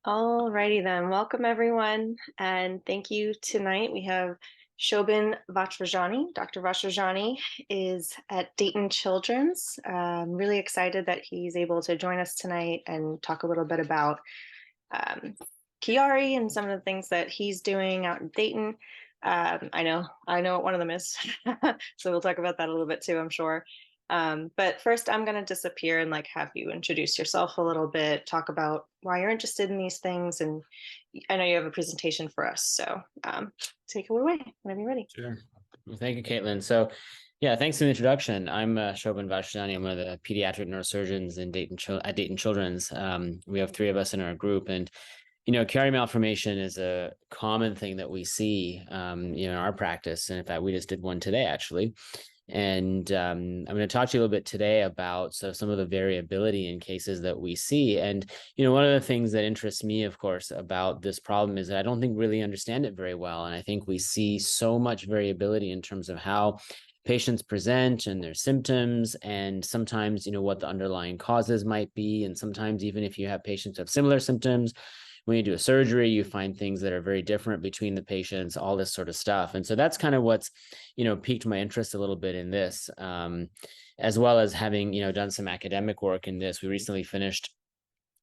Alrighty then. Welcome everyone, and thank you. Tonight we have Shobhan Vachhrajani. Dr. Vachhrajani is at Dayton Children's. I'm really excited that he's able to join us tonight and talk a little bit about um, Chiari and some of the things that he's doing out in Dayton. I know what one of them is, so we'll talk about that a little bit too, I'm sure. But first, I'm going to disappear and have you introduce yourself a little bit, talk about why you're interested in these things, and I know you have a presentation for us, so take it away whenever you're ready. Sure. Well, thank you, Caitlin. So, yeah, thanks for the introduction. I'm Shobhan Vachhrajani. I'm one of the pediatric neurosurgeons in at Dayton Children's. We have three of us in our group, and Chiari malformation is a common thing that we see, in our practice. And in fact, we just did one today, actually. And I'm going to talk to you a little bit today about some of the variability in cases that we see. And, one of the things that interests me, of course, about this problem is that I don't think we really understand it very well. And I think we see so much variability in terms of how patients present and their symptoms, and sometimes, what the underlying causes might be. And sometimes even if you have patients who have similar symptoms, when you do a surgery, you find things that are very different between the patients, all this sort of stuff. And so that's kind of what's, piqued my interest a little bit in this, as well as having, done some academic work in this. We recently finished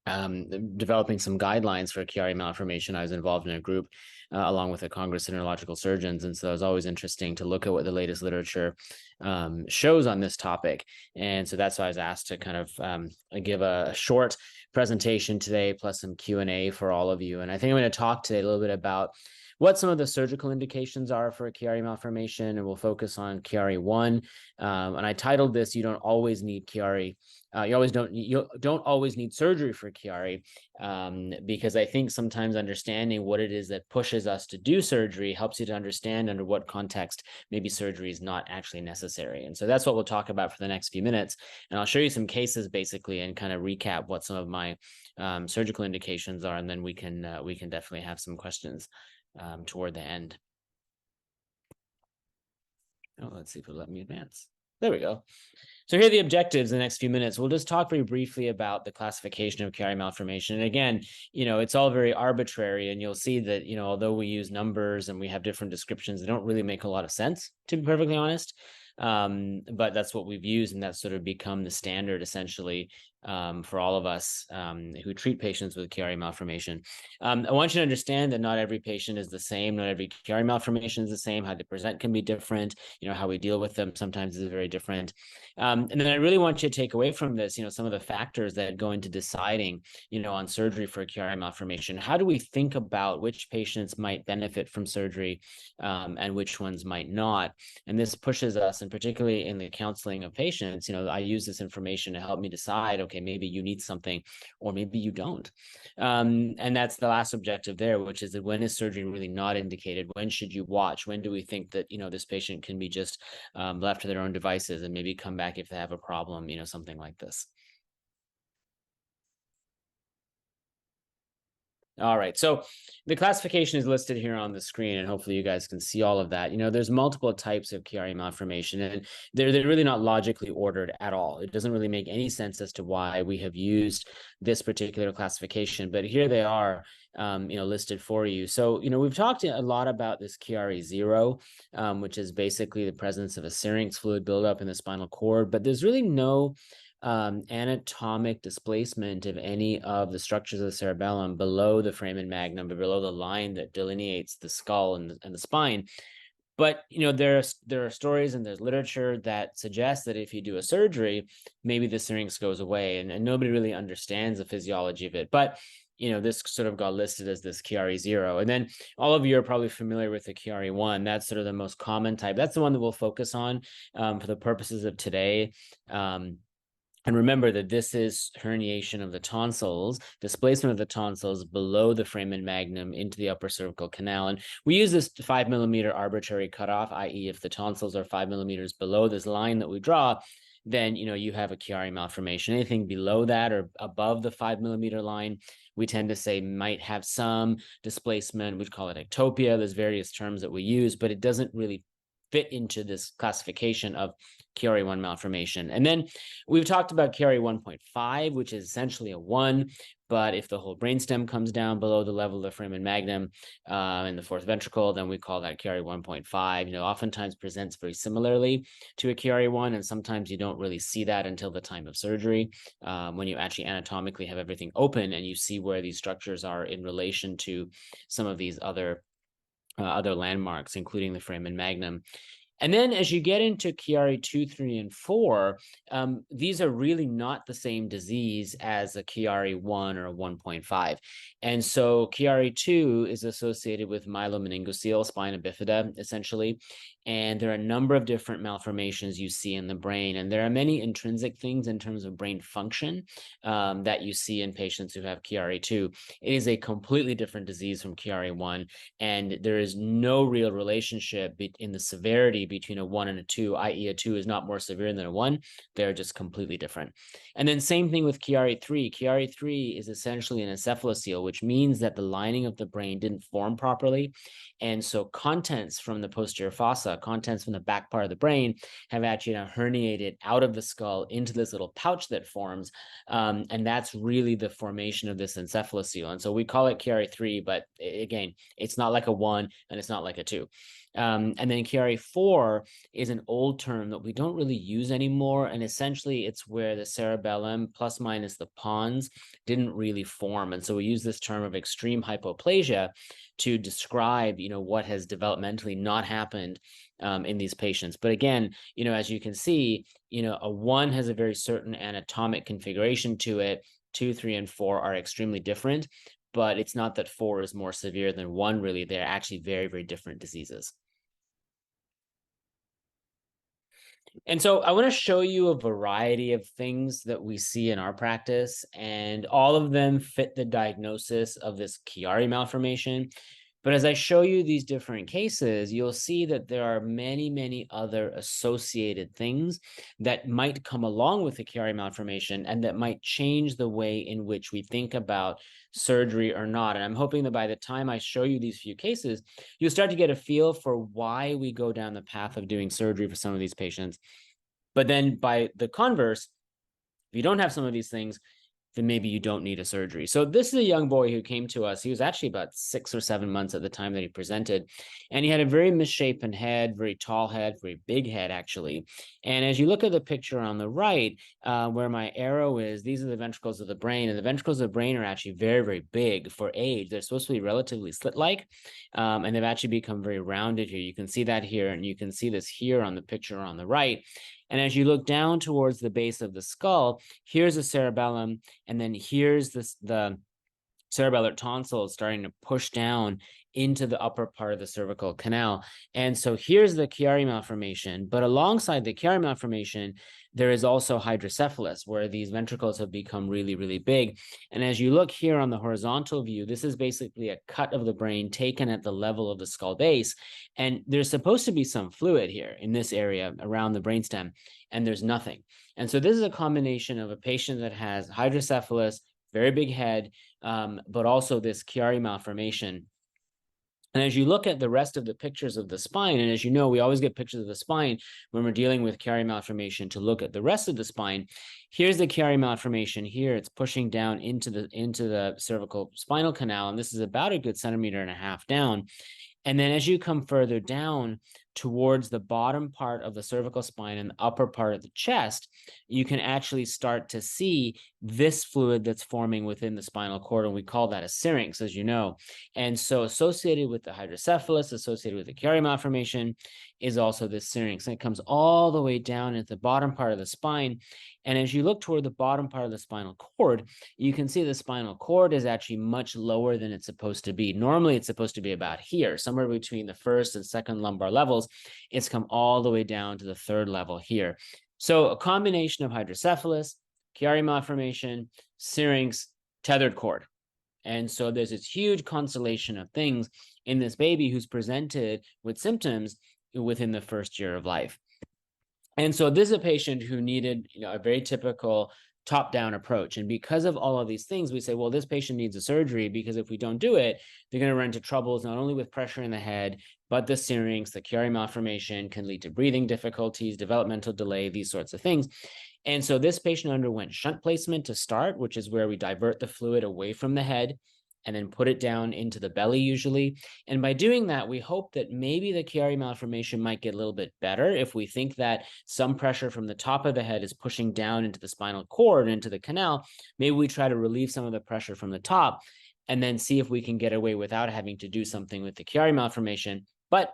developing some guidelines for Chiari malformation. I was involved in a group along with the Congress of Neurological Surgeons. And so it was always interesting to look at what the latest literature shows on this topic. And so that's why I was asked to kind of give a short presentation today, plus some Q&A for all of you. And I think I'm going to talk today a little bit about what some of the surgical indications are for Chiari malformation, and we'll focus on Chiari I. And I titled this, "You don't always need Chiari. You don't always need surgery for Chiari," because I think sometimes understanding what it is that pushes us to do surgery helps you to understand under what context maybe surgery is not actually necessary. And so that's what we'll talk about for the next few minutes. And I'll show you some cases basically and kind of recap what some of my surgical indications are, and then we can definitely have some questions toward the end. Oh, let's see if it'll let me advance. There we go. So here are the objectives in the next few minutes. We'll just talk very briefly about the classification of Chiari malformation. And again, it's all very arbitrary, and you'll see that, although we use numbers and we have different descriptions, they don't really make a lot of sense, to be perfectly honest. But that's what we've used, and that's sort of become the standard essentially for all of us who treat patients with Chiari malformation. I want you to understand that not every patient is the same. Not every Chiari malformation is the same. How they present can be different. How we deal with them sometimes is very different. And then I really want you to take away from this, some of the factors that go into deciding, on surgery for Chiari malformation. How do we think about which patients might benefit from surgery and which ones might not? And this pushes us, and particularly in the counseling of patients, I use this information to help me decide, okay, maybe you need something or maybe you don't. And that's the last objective there, which is that when is surgery really not indicated? When should you watch? When do we think that, this patient can be just left to their own devices and maybe come back if they have a problem, something like this. All right, so the classification is listed here on the screen, and hopefully you guys can see all of that. There's multiple types of Chiari malformation, and they're really not logically ordered at all. It doesn't really make any sense as to why we have used this particular classification, but here they are, listed for you. So, we've talked a lot about this Chiari 0, which is basically the presence of a syrinx fluid buildup in the spinal cord, but there's really no anatomic displacement of any of the structures of the cerebellum below the foramen magnum, but below the line that delineates the skull and the spine. But there are stories and there's literature that suggests that if you do a surgery, maybe the syrinx goes away, and nobody really understands the physiology of it. But this sort of got listed as this Chiari 0. And then all of you are probably familiar with the Chiari I. That's sort of the most common type. That's the one that we'll focus on for the purposes of today. And remember that this is herniation of the tonsils, displacement of the tonsils below the foramen magnum into the upper cervical canal. And we use this 5 millimeter arbitrary cutoff, i.e. if the tonsils are 5 millimeters below this line that we draw, then, you have a Chiari malformation. Anything below that or above the 5 millimeter line, we tend to say might have some displacement. We'd call it ectopia. There's various terms that we use, but it doesn't really fit into this classification of Chiari I malformation. And then we've talked about Chiari 1.5, which is essentially a 1, but if the whole brainstem comes down below the level of the foramen magnum in the fourth ventricle, then we call that Chiari 1.5. Oftentimes presents very similarly to a Chiari 1, and sometimes you don't really see that until the time of surgery, when you actually anatomically have everything open and you see where these structures are in relation to some of these other landmarks, including the foramen magnum. And then as you get into Chiari 2, 3, and 4, these are really not the same disease as a Chiari 1 or a 1.5. And so Chiari 2 is associated with myelomeningocele spina bifida, essentially. And there are a number of different malformations you see in the brain. And there are many intrinsic things in terms of brain function that you see in patients who have Chiari 2. It is a completely different disease from Chiari 1. And there is no real relationship in the severity between a 1 and a 2, i.e. a 2 is not more severe than a 1. They're just completely different. And then same thing with Chiari 3. Chiari 3 is essentially an encephalocele, which means that the lining of the brain didn't form properly. And so contents from the posterior fossa, contents from the back part of the brain, have actually now herniated out of the skull into this little pouch that forms. And that's really the formation of this encephalocele. And so we call it Chiari 3, but again, it's not like a 1 and it's not like a 2. And then Chiari 4 is an old term that we don't really use anymore. And essentially it's where the cerebellum plus minus the pons didn't really form. And so we use this term of extreme hypoplasia to describe, what has developmentally not happened in these patients. But again, as you can see, a 1 has a very certain anatomic configuration to it. 2, 3, and 4 are extremely different, but it's not that 4 is more severe than 1, really. They're actually very, very different diseases. And so I want to show you a variety of things that we see in our practice, and all of them fit the diagnosis of this Chiari malformation. But as I show you these different cases, you'll see that there are many, many other associated things that might come along with the Chiari malformation and that might change the way in which we think about surgery or not. And I'm hoping that by the time I show you these few cases, you'll start to get a feel for why we go down the path of doing surgery for some of these patients. But then by the converse, if you don't have some of these things, then maybe you don't need a surgery. So this is a young boy who came to us. He was actually about 6 or 7 months at the time that he presented. And he had a very misshapen head, very tall head, very big head, actually. And as you look at the picture on the right, where my arrow is, these are the ventricles of the brain. And the ventricles of the brain are actually very, very big for age. They're supposed to be relatively slit-like, and they've actually become very rounded here. You can see that here, and you can see this here on the picture on the right. And as you look down towards the base of the skull, here's a cerebellum, and then here's the cerebellar tonsil starting to push down into the upper part of the cervical canal. And so here's the Chiari malformation, but alongside the Chiari malformation, there is also hydrocephalus, where these ventricles have become really, really big. And as you look here on the horizontal view, this is basically a cut of the brain taken at the level of the skull base. And there's supposed to be some fluid here in this area around the brainstem, and there's nothing. And so this is a combination of a patient that has hydrocephalus, very big head, but also this Chiari malformation. And as you look at the rest of the pictures of the spine, and as you know, we always get pictures of the spine when we're dealing with Chiari malformation to look at the rest of the spine. Here's the Chiari malformation here. It's pushing down into the cervical spinal canal, and this is about a good 1.5 centimeters down. And then as you come further down towards the bottom part of the cervical spine and the upper part of the chest, you can actually start to see this fluid that's forming within the spinal cord, and we call that a syrinx, as you know. And so associated with the hydrocephalus, associated with the Chiari malformation, is also this syrinx. And it comes all the way down at the bottom part of the spine. And as you look toward the bottom part of the spinal cord, you can see the spinal cord is actually much lower than it's supposed to be. Normally, it's supposed to be about here, somewhere between the first and second lumbar levels. It's come all the way down to the third level here. So a combination of hydrocephalus, Chiari malformation, syrinx, tethered cord. And so there's this huge constellation of things in this baby who's presented with symptoms within the first year of life. And so this is a patient who needed, a very typical top-down approach. And because of all of these things, we say, well, this patient needs a surgery, because if we don't do it, they're going to run into troubles not only with pressure in the head, but the syrinx, the Chiari malformation can lead to breathing difficulties, developmental delay, these sorts of things. And so this patient underwent shunt placement to start, which is where we divert the fluid away from the head and then put it down into the belly usually. And by doing that, we hope that maybe the Chiari malformation might get a little bit better if we think that some pressure from the top of the head is pushing down into the spinal cord, into the canal. Maybe we try to relieve some of the pressure from the top and then see if we can get away without having to do something with the Chiari malformation. But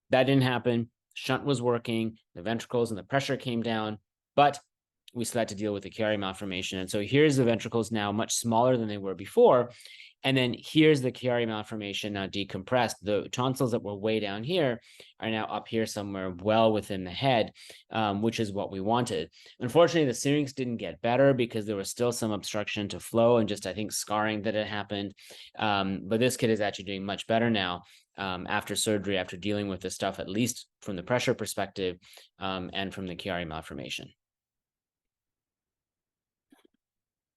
that didn't happen. Shunt was working, the ventricles and the pressure came down, but we still had to deal with the Chiari malformation. And so here's the ventricles now much smaller than they were before. And then here's the Chiari malformation now decompressed. The tonsils that were way down here are now up here somewhere well within the head, which is what we wanted. Unfortunately, the syrinx didn't get better because there was still some obstruction to flow and just, I think, scarring that had happened. But this kid is actually doing much better now after surgery, after dealing with this stuff, at least from the pressure perspective and from the Chiari malformation.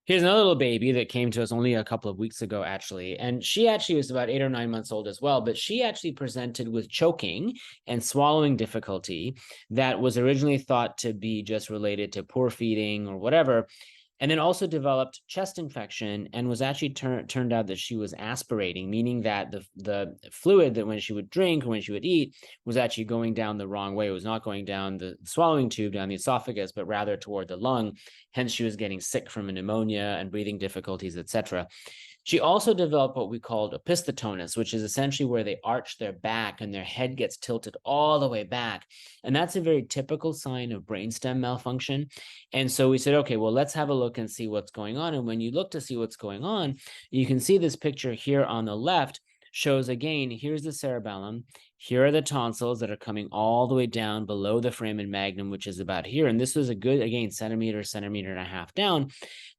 Here's another little baby that came to us only a couple of weeks ago, actually. And she actually was about 8 or 9 months old as well, but she actually presented with choking and swallowing difficulty that was originally thought to be just related to poor feeding or whatever. And then also developed chest infection and was actually turned out that she was aspirating, meaning that the fluid that when she would drink or when she would eat was actually going down the wrong way. It was not going down the swallowing tube, down the esophagus, but rather toward the lung. Hence, she was getting sick from a pneumonia and breathing difficulties, etc. She also developed what we called opisthotonus, which is essentially where they arch their back and their head gets tilted all the way back. And that's a very typical sign of brainstem malfunction. And so we said, okay, well, let's have a look and see what's going on. And when you look to see what's going on, you can see this picture here on the left shows, again, here's the cerebellum. Here are the tonsils that are coming all the way down below the foramen magnum, which is about here. And this was a good, again, centimeter and a half down.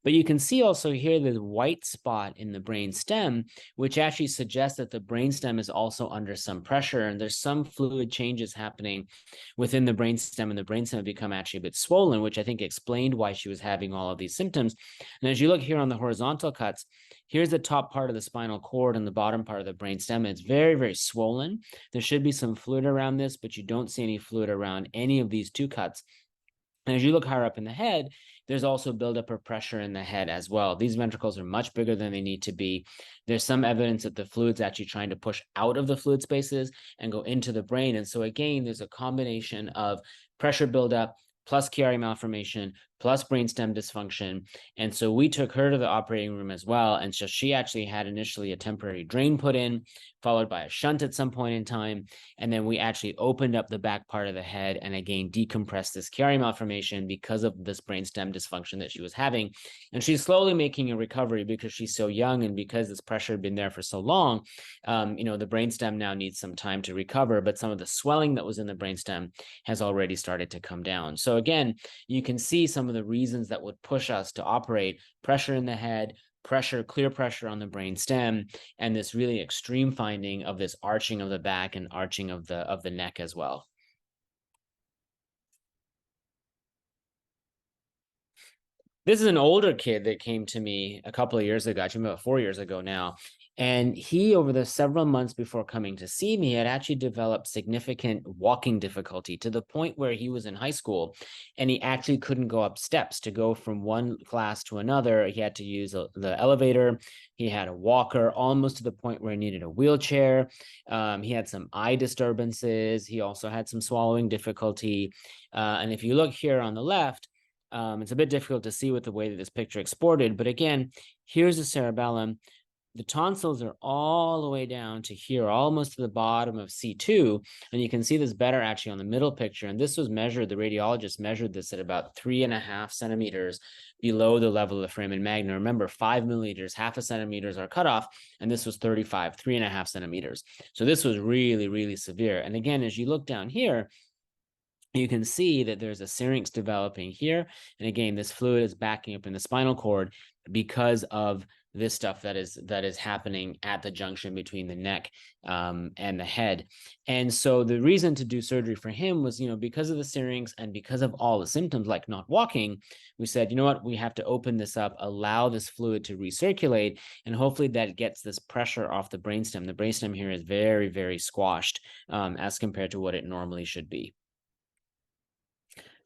But you can see also here the white spot in the brain stem, which actually suggests that the brain stem is also under some pressure. And there's some fluid changes happening within the brain stem, and the brain stem had become actually a bit swollen, which I think explained why she was having all of these symptoms. And as you look here on the horizontal cuts, here's the top part of the spinal cord and the bottom part of the brain stem. It's very, very swollen. There should be some fluid around this, but you don't see any fluid around any of these two cuts. And as you look higher up in the head, there's also buildup of pressure in the head as well. These ventricles are much bigger than they need to be. There's some evidence that the fluid's actually trying to push out of the fluid spaces and go into the brain. And so again, there's a combination of pressure buildup plus Chiari malformation, plus brainstem dysfunction. And so we took her to the operating room as well. And so she actually had initially a temporary drain put in, followed by a shunt at some point in time. And then we actually opened up the back part of the head and again decompressed this Chiari malformation because of this brainstem dysfunction that she was having. And she's slowly making a recovery because she's so young and because this pressure had been there for so long. The brainstem now needs some time to recover, but some of the swelling that was in the brainstem has already started to come down. So again, you can see some of the reasons that would push us to operate: pressure in the head, clear pressure on the brain stem, and this really extreme finding of this arching of the back and arching of the neck as well. This is an older kid that came to me a couple of years ago, actually about 4 years ago now. And he, over the several months before coming to see me, had actually developed significant walking difficulty to the point where he was in high school and he actually couldn't go up steps. To go from one class to another, he had to use the elevator. He had a walker, almost to the point where he needed a wheelchair. He had some eye disturbances. He also had some swallowing difficulty. And if you look here on the left, it's a bit difficult to see with the way that this picture exported, but again, here's the cerebellum. The tonsils are all the way down to here, almost to the bottom of C2. And you can see this better actually on the middle picture. And this was measured, the radiologist measured this at about 3.5 centimeters below the level of the foramen magnum. Remember, 5 millimeters, half a centimeter is our cutoff, and this was 3.5 centimeters. So this was really, really severe. And again, as you look down here, you can see that there's a syrinx developing here. And again, this fluid is backing up in the spinal cord because of this stuff that is happening at the junction between the neck and the head. And so the reason to do surgery for him was, because of the syrinx and because of all the symptoms like not walking, we said, you know what, we have to open this up, allow this fluid to recirculate, and hopefully that gets this pressure off the brainstem. The brainstem here is very, very squashed as compared to what it normally should be.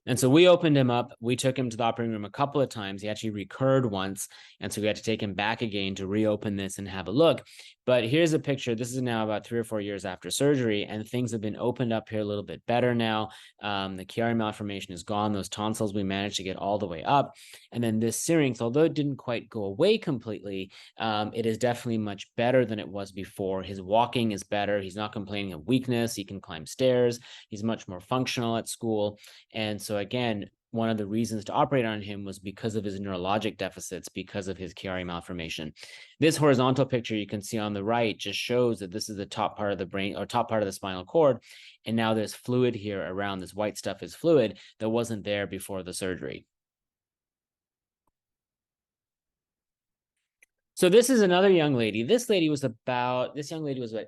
And so we opened him up. We took him to the operating room a couple of times. He actually recurred once. And so we had to take him back again to reopen this and have a look. But here's a picture. This is now about 3 or 4 years after surgery, and things have been opened up here a little bit better now. The Chiari malformation is gone. Those tonsils we managed to get all the way up. And then this syrinx, although it didn't quite go away completely, it is definitely much better than it was before. His walking is better. He's not complaining of weakness. He can climb stairs. He's much more functional at school. And so again, one of the reasons to operate on him was because of his neurologic deficits, because of his Chiari malformation. This horizontal picture you can see on the right just shows that this is the top part of the brain or top part of the spinal cord. And now there's fluid here around. This white stuff is fluid that wasn't there before the surgery. So this is another young lady. This young lady was about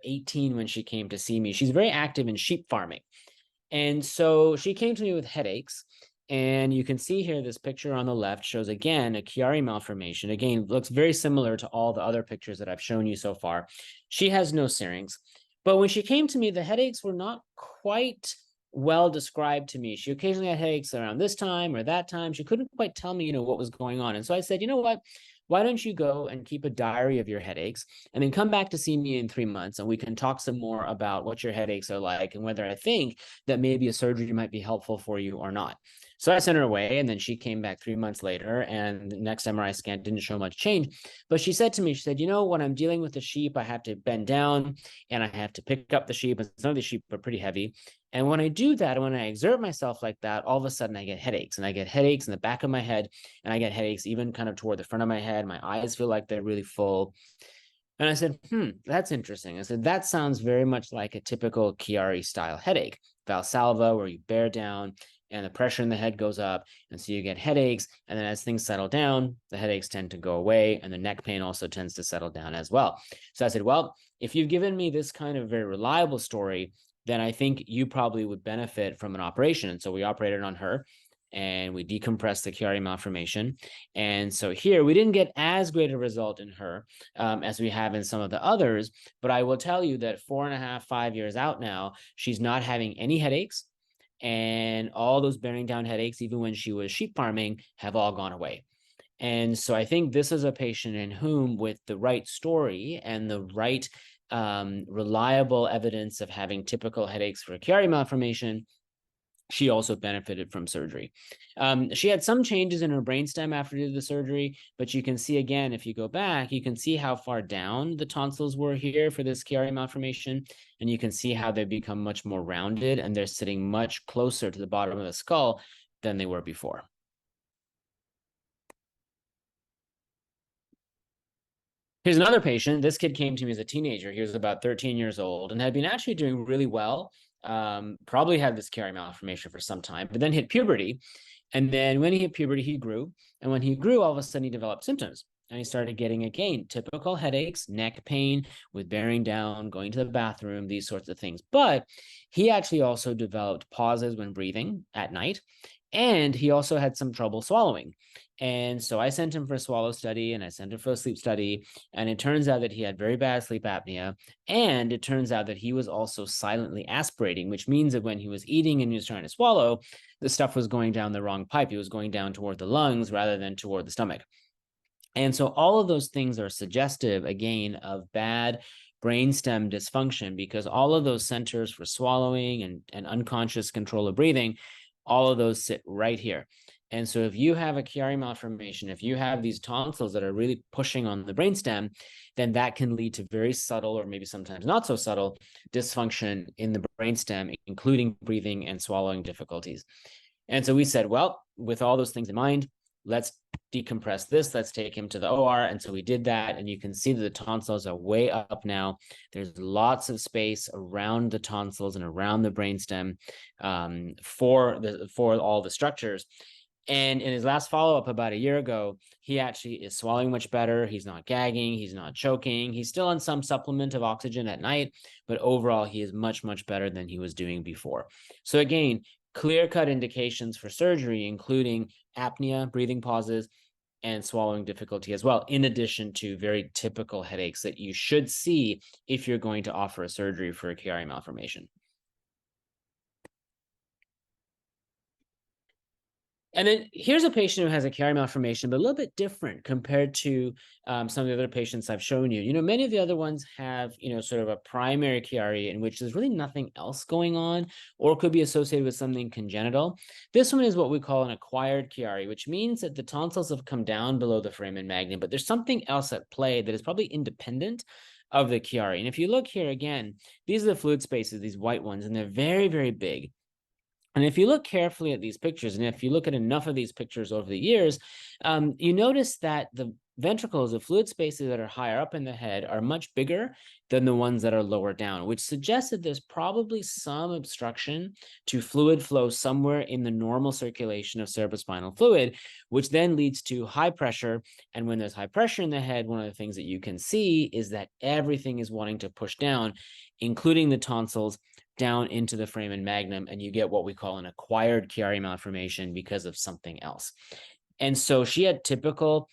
18 when she came to see me. She's very active in sheep farming. And so she came to me with headaches. And you can see here, this picture on the left shows, again, a Chiari malformation. Again, looks very similar to all the other pictures that I've shown you so far. She has no syrinx. But when she came to me, the headaches were not quite well described to me. She occasionally had headaches around this time or that time. She couldn't quite tell me, what was going on. And so I said, you know what? Why don't you go and keep a diary of your headaches and then come back to see me in 3 months and we can talk some more about what your headaches are like and whether I think that maybe a surgery might be helpful for you or not. So I sent her away, and then she came back 3 months later, and the next MRI scan didn't show much change. But she said to me, when I'm dealing with the sheep, I have to bend down and I have to pick up the sheep, and some of the sheep are pretty heavy. And when I do that, when I exert myself like that, all of a sudden I get headaches, and I get headaches in the back of my head, and I get headaches even kind of toward the front of my head. My eyes feel like they're really full. And I said, that's interesting. I said, that sounds very much like a typical Chiari style headache, Valsalva, where you bear down and the pressure in the head goes up. And so you get headaches. And then as things settle down, the headaches tend to go away. And the neck pain also tends to settle down as well. So I said, well, if you've given me this kind of very reliable story, then I think you probably would benefit from an operation. And so we operated on her and we decompressed the Chiari malformation. And so here we didn't get as great a result in her as we have in some of the others. But I will tell you that 4.5, 5 years out now, she's not having any headaches. And all those bearing down headaches, even when she was sheep farming, have all gone away. And so I think this is a patient in whom, with the right story and the right reliable evidence of having typical headaches for a Chiari malformation, she also benefited from surgery. She had some changes in her brainstem after the surgery, but you can see again, if you go back, you can see how far down the tonsils were here for this Chiari malformation, and you can see how they've become much more rounded, and they're sitting much closer to the bottom of the skull than they were before. Here's another patient. This kid came to me as a teenager. He was about 13 years old and had been actually doing really well. Probably had this Chiari malformation for some time, but then hit puberty. And then when he hit puberty, he grew. And when he grew, all of a sudden he developed symptoms. And he started getting, again, typical headaches, neck pain with bearing down, going to the bathroom, these sorts of things. But he actually also developed pauses when breathing at night. And he also had some trouble swallowing. And so I sent him for a swallow study and I sent him for a sleep study. And it turns out that he had very bad sleep apnea. And it turns out that he was also silently aspirating, which means that when he was eating and he was trying to swallow, the stuff was going down the wrong pipe. It was going down toward the lungs rather than toward the stomach. And so all of those things are suggestive, again, of bad brainstem dysfunction, because all of those centers for swallowing and unconscious control of breathing, all of those sit right here. And so if you have a Chiari malformation, if you have these tonsils that are really pushing on the brainstem, then that can lead to very subtle, or maybe sometimes not so subtle, dysfunction in the brainstem, including breathing and swallowing difficulties. And so we said, well, with all those things in mind, let's decompress this. Let's take him to the OR. And so we did that. And you can see that the tonsils are way up now. There's lots of space around the tonsils and around the brainstem for all the structures. And in his last follow-up about a year ago, he actually is swallowing much better. He's not gagging. He's not choking. He's still on some supplement of oxygen at night, but overall, he is much, much better than he was doing before. So again, clear-cut indications for surgery, including apnea, breathing pauses, and swallowing difficulty as well, in addition to very typical headaches that you should see if you're going to offer a surgery for a Chiari malformation. And then here's a patient who has a Chiari malformation, but a little bit different compared to some of the other patients I've shown you. You know, many of the other ones have, you know, sort of a primary Chiari in which there's really nothing else going on or could be associated with something congenital. This one is what we call an acquired Chiari, which means that the tonsils have come down below the foramen magnum, but there's something else at play that is probably independent of the Chiari. And if you look here again, these are the fluid spaces, these white ones, and they're very, very big. And if you look carefully at these pictures, and if you look at enough of these pictures over the years, you notice that the ventricles, the fluid spaces that are higher up in the head, are much bigger than the ones that are lower down, which suggests that there's probably some obstruction to fluid flow somewhere in the normal circulation of cerebrospinal fluid, which then leads to high pressure. And when there's high pressure in the head, one of the things that you can see is that everything is wanting to push down, including the tonsils, down into the foramen magnum, and you get what we call an acquired Chiari malformation because of something else. And so she had typical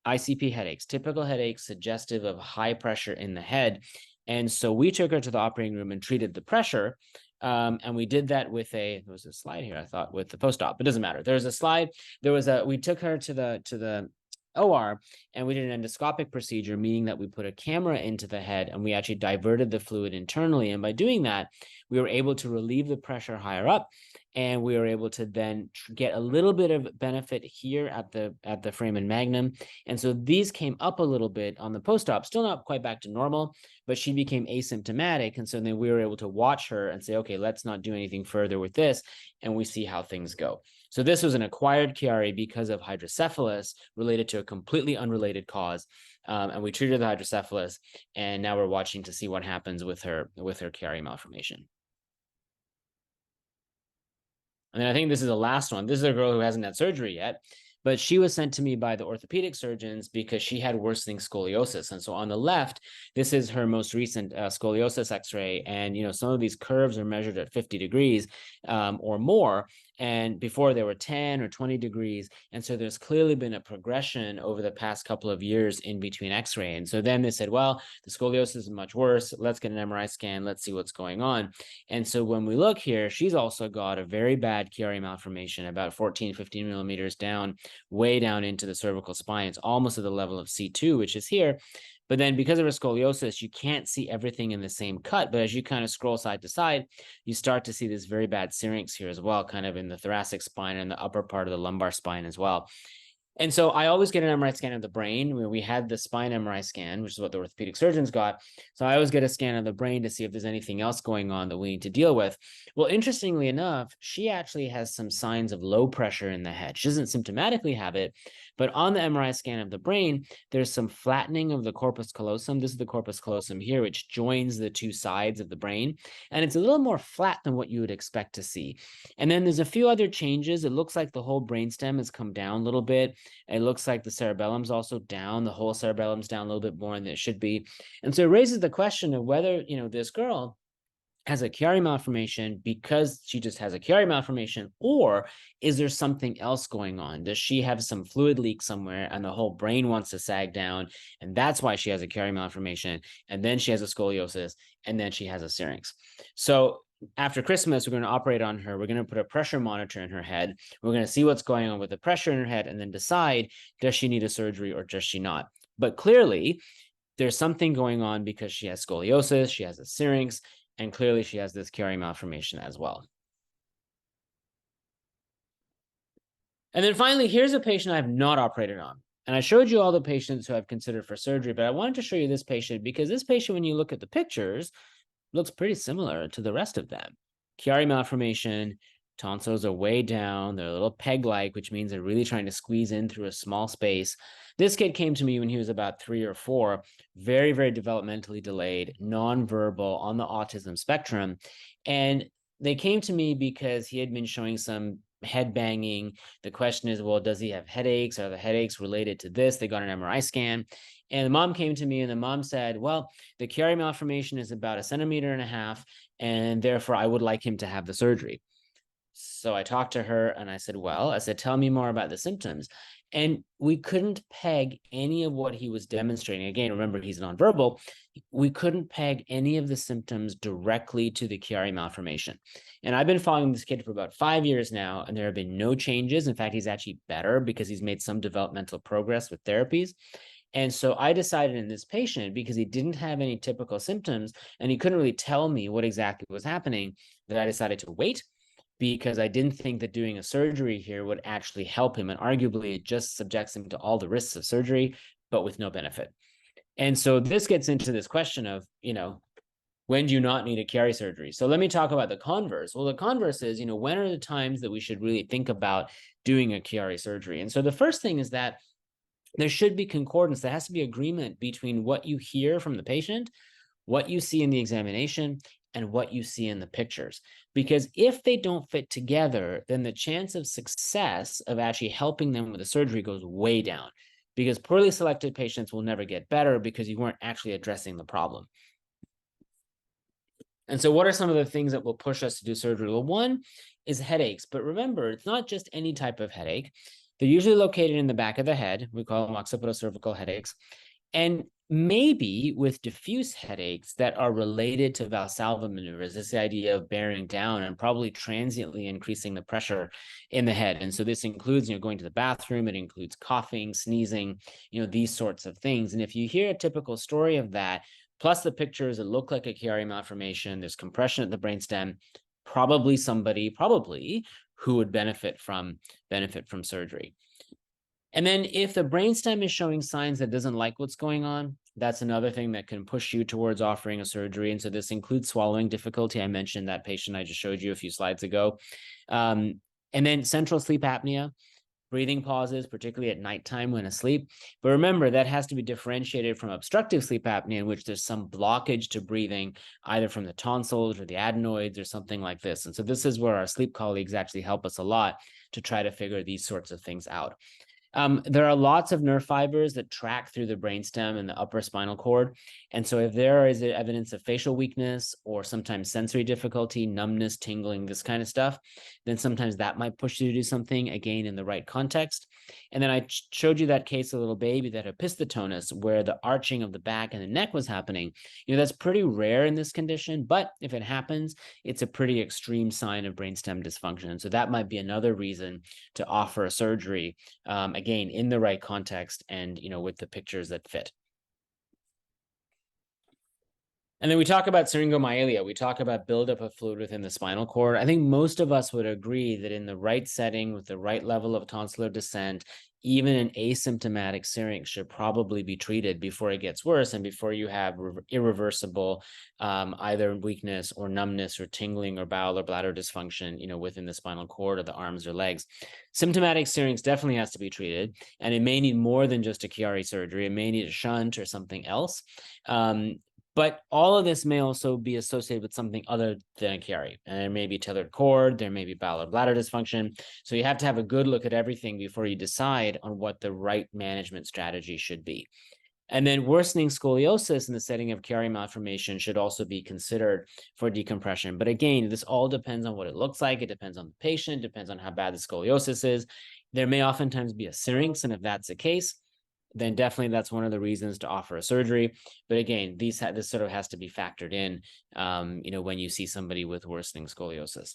ICP headaches, typical headaches suggestive of high pressure in the head. And so we took her to the operating room and treated the pressure. And we did that with there was a slide here, I thought, with the post-op. It doesn't matter. There's a slide. We took her to the OR, and we did an endoscopic procedure, meaning that we put a camera into the head and we actually diverted the fluid internally. And by doing that, we were able to relieve the pressure higher up, and we were able to then get a little bit of benefit here at the foramen magnum. And so these came up a little bit on the post-op, still not quite back to normal, but she became asymptomatic. And so then we were able to watch her and say, okay, let's not do anything further with this, and we see how things go. So this was an acquired Chiari because of hydrocephalus related to a completely unrelated cause. And we treated the hydrocephalus, and now we're watching to see what happens with her Chiari malformation. And then I think this is the last one. This is a girl who hasn't had surgery yet, but she was sent to me by the orthopedic surgeons because she had worsening scoliosis. And so on the left, this is her most recent scoliosis x-ray. And, you know, some of these curves are measured at 50 degrees or more. And before they were 10 or 20 degrees. And so there's clearly been a progression over the past couple of years in between x-ray. And so then they said, well, the scoliosis is much worse. Let's get an MRI scan. Let's see what's going on. And so when we look here, she's also got a very bad Chiari malformation, about 14, 15 millimeters down, way down into the cervical spine. It's almost at the level of C2, which is here. But then because of her scoliosis, you can't see everything in the same cut. But as you kind of scroll side to side, you start to see this very bad syrinx here as well, kind of in the thoracic spine and the upper part of the lumbar spine as well. And so I always get an MRI scan of the brain. We had the spine MRI scan, which is what the orthopedic surgeons got. So I always get a scan of the brain to see if there's anything else going on that we need to deal with. Well, interestingly enough, she actually has some signs of low pressure in the head. She doesn't symptomatically have it, but on the MRI scan of the brain, there's some flattening of the corpus callosum. This is the corpus callosum here, which joins the two sides of the brain. And it's a little more flat than what you would expect to see. And then there's a few other changes. It looks like the whole brainstem has come down a little bit. It looks like the cerebellum's also down. The whole cerebellum's down a little bit more than it should be. And so it raises the question of whether, you know, this girl has a Chiari malformation because she just has a Chiari malformation, or is there something else going on? Does she have some fluid leak somewhere and the whole brain wants to sag down, and that's why she has a Chiari malformation, and then she has a scoliosis, and then she has a syrinx? So after Christmas, we're going to operate on her. We're going to put a pressure monitor in her head. We're going to see what's going on with the pressure in her head and then decide, does she need a surgery or does she not? But clearly, there's something going on because she has scoliosis, she has a syrinx, and clearly she has this Chiari malformation as well. And then finally, here's a patient I have not operated on. And I showed you all the patients who I've considered for surgery, but I wanted to show you this patient because this patient, when you look at the pictures, looks pretty similar to the rest of them. Chiari malformation, tonsils are way down. They're a little peg-like, which means they're really trying to squeeze in through a small space. This kid came to me when he was about 3 or 4, very, very developmentally delayed, nonverbal, on the autism spectrum. And they came to me because he had been showing some head banging. The question is, well, does he have headaches? Are the headaches related to this? They got an MRI scan. And the mom came to me and the mom said, well, the Chiari malformation is about 1.5 centimeters, and therefore I would like him to have the surgery. So I talked to her and I said, well, I said, tell me more about the symptoms. And we couldn't peg any of what he was demonstrating. Again, remember, he's nonverbal. We couldn't peg any of the symptoms directly to the Chiari malformation. And I've been following this kid for about 5 years now, and there have been no changes. In fact, he's actually better because he's made some developmental progress with therapies. And so I decided in this patient, because he didn't have any typical symptoms and he couldn't really tell me what exactly was happening, that I decided to wait, because I didn't think that doing a surgery here would actually help him. And arguably, it just subjects him to all the risks of surgery, but with no benefit. And so this gets into this question of, when do you not need a Chiari surgery? So let me talk about the converse. Well, the converse is, when are the times that we should really think about doing a Chiari surgery? And so the first thing is that there should be concordance. There has to be agreement between what you hear from the patient, what you see in the examination, and what you see in the pictures. Because if they don't fit together, then the chance of success of actually helping them with the surgery goes way down, because poorly selected patients will never get better because you weren't actually addressing the problem. And so what are some of the things that will push us to do surgery? Well, one is headaches. But remember, it's not just any type of headache. They're usually located in the back of the head. We call them occipital-cervical headaches. And maybe with diffuse headaches that are related to Valsalva maneuvers, this idea of bearing down and probably transiently increasing the pressure in the head. And so this includes, going to the bathroom. It includes coughing, sneezing, these sorts of things. And if you hear a typical story of that, plus the pictures that look like a Chiari malformation, there's compression at the brainstem, probably somebody who would benefit from surgery. And then if the brainstem is showing signs that doesn't like what's going on, that's another thing that can push you towards offering a surgery. And so this includes swallowing difficulty. I mentioned that patient I just showed you a few slides ago. And then central sleep apnea, breathing pauses, particularly at nighttime when asleep. But remember, that has to be differentiated from obstructive sleep apnea, in which there's some blockage to breathing, either from the tonsils or the adenoids or something like this. And so this is where our sleep colleagues actually help us a lot to try to figure these sorts of things out. There are lots of nerve fibers that track through the brainstem and the upper spinal cord. And so if there is evidence of facial weakness or sometimes sensory difficulty, numbness, tingling, this kind of stuff, then sometimes that might push you to do something, again, in the right context. And then I showed you that case of a little baby that had opisthotonus, where the arching of the back and the neck was happening. That's pretty rare in this condition, but if it happens, it's a pretty extreme sign of brainstem dysfunction. So that might be another reason to offer a surgery, again, in the right context and, with the pictures that fit. And then we talk about syringomyelia. We talk about buildup of fluid within the spinal cord. I think most of us would agree that in the right setting, with the right level of tonsillar descent, even an asymptomatic syrinx should probably be treated before it gets worse and before you have irreversible either weakness or numbness or tingling or bowel or bladder dysfunction, within the spinal cord or the arms or legs. Symptomatic syrinx definitely has to be treated, and it may need more than just a Chiari surgery. It may need a shunt or something else. But all of this may also be associated with something other than a Chiari. And there may be tethered cord, there may be bowel or bladder dysfunction. So you have to have a good look at everything before you decide on what the right management strategy should be. And then worsening scoliosis in the setting of Chiari malformation should also be considered for decompression. But again, this all depends on what it looks like. It depends on the patient, depends on how bad the scoliosis is. There may oftentimes be a syrinx, and if that's the case, then definitely that's one of the reasons to offer a surgery. But again, this sort of has to be factored in, when you see somebody with worsening scoliosis.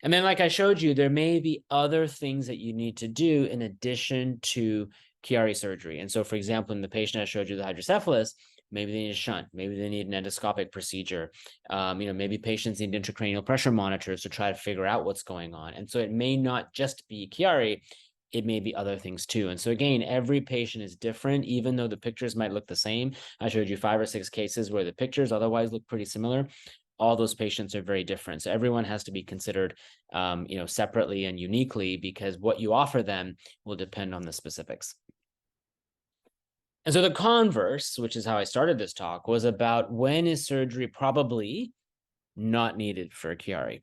And then, like I showed you, there may be other things that you need to do in addition to Chiari surgery. And so, for example, in the patient I showed you, the hydrocephalus, maybe they need a shunt, maybe they need an endoscopic procedure. Maybe patients need intracranial pressure monitors to try to figure out what's going on. And so it may not just be Chiari, it may be other things too. And so again, every patient is different, even though the pictures might look the same. I showed you 5 or 6 cases where the pictures otherwise look pretty similar. All those patients are very different. So everyone has to be considered, separately and uniquely, because what you offer them will depend on the specifics. And so the converse, which is how I started this talk, was about when is surgery probably not needed for a Chiari.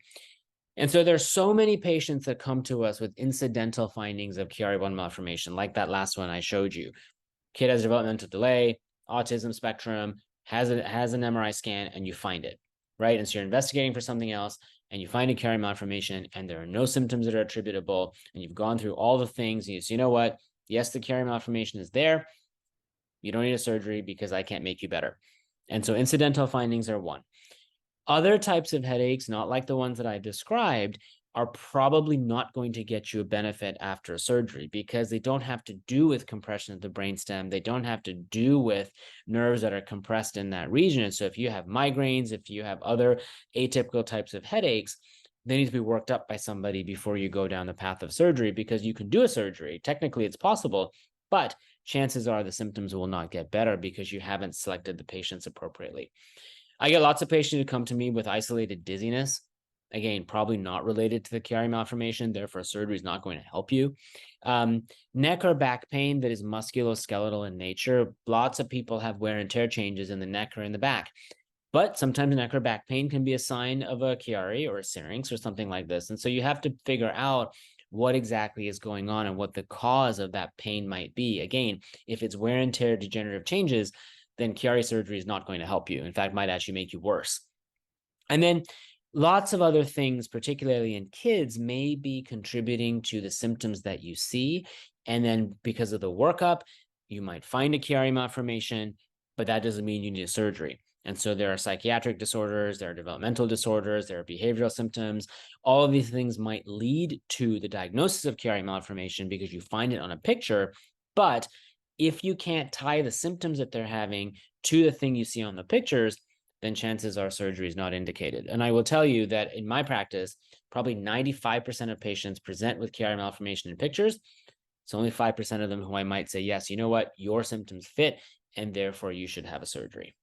And so there's so many patients that come to us with incidental findings of Chiari I malformation, like that last one I showed you. Kid has developmental delay, autism spectrum, has an MRI scan, and you find it, right? And so you're investigating for something else, and you find a Chiari malformation, and there are no symptoms that are attributable, and you've gone through all the things, and you say, you know what? Yes, the Chiari malformation is there. You don't need a surgery because I can't make you better. And so incidental findings are one. Other types of headaches, not like the ones that I described, are probably not going to get you a benefit after surgery because they don't have to do with compression of the brainstem. They don't have to do with nerves that are compressed in that region. And so if you have migraines, if you have other atypical types of headaches, they need to be worked up by somebody before you go down the path of surgery, because you can do a surgery. Technically, it's possible, but chances are the symptoms will not get better because you haven't selected the patients appropriately. I get lots of patients who come to me with isolated dizziness. Again, probably not related to the Chiari malformation, therefore surgery is not going to help you. Neck or back pain that is musculoskeletal in nature. Lots of people have wear and tear changes in the neck or in the back. But sometimes neck or back pain can be a sign of a Chiari or a syrinx or something like this. And so you have to figure out what exactly is going on and what the cause of that pain might be. Again, if it's wear and tear degenerative changes, then Chiari surgery is not going to help you. In fact, might actually make you worse. And then lots of other things, particularly in kids, may be contributing to the symptoms that you see. And then because of the workup, you might find a Chiari malformation, but that doesn't mean you need a surgery. And so there are psychiatric disorders, there are developmental disorders, there are behavioral symptoms. All of these things might lead to the diagnosis of Chiari malformation because you find it on a picture. But if you can't tie the symptoms that they're having to the thing you see on the pictures, then chances are surgery is not indicated. And I will tell you that in my practice, probably 95% of patients present with Chiari malformation in pictures. It's only 5% of them who I might say, yes, you know what, your symptoms fit, and therefore you should have a surgery.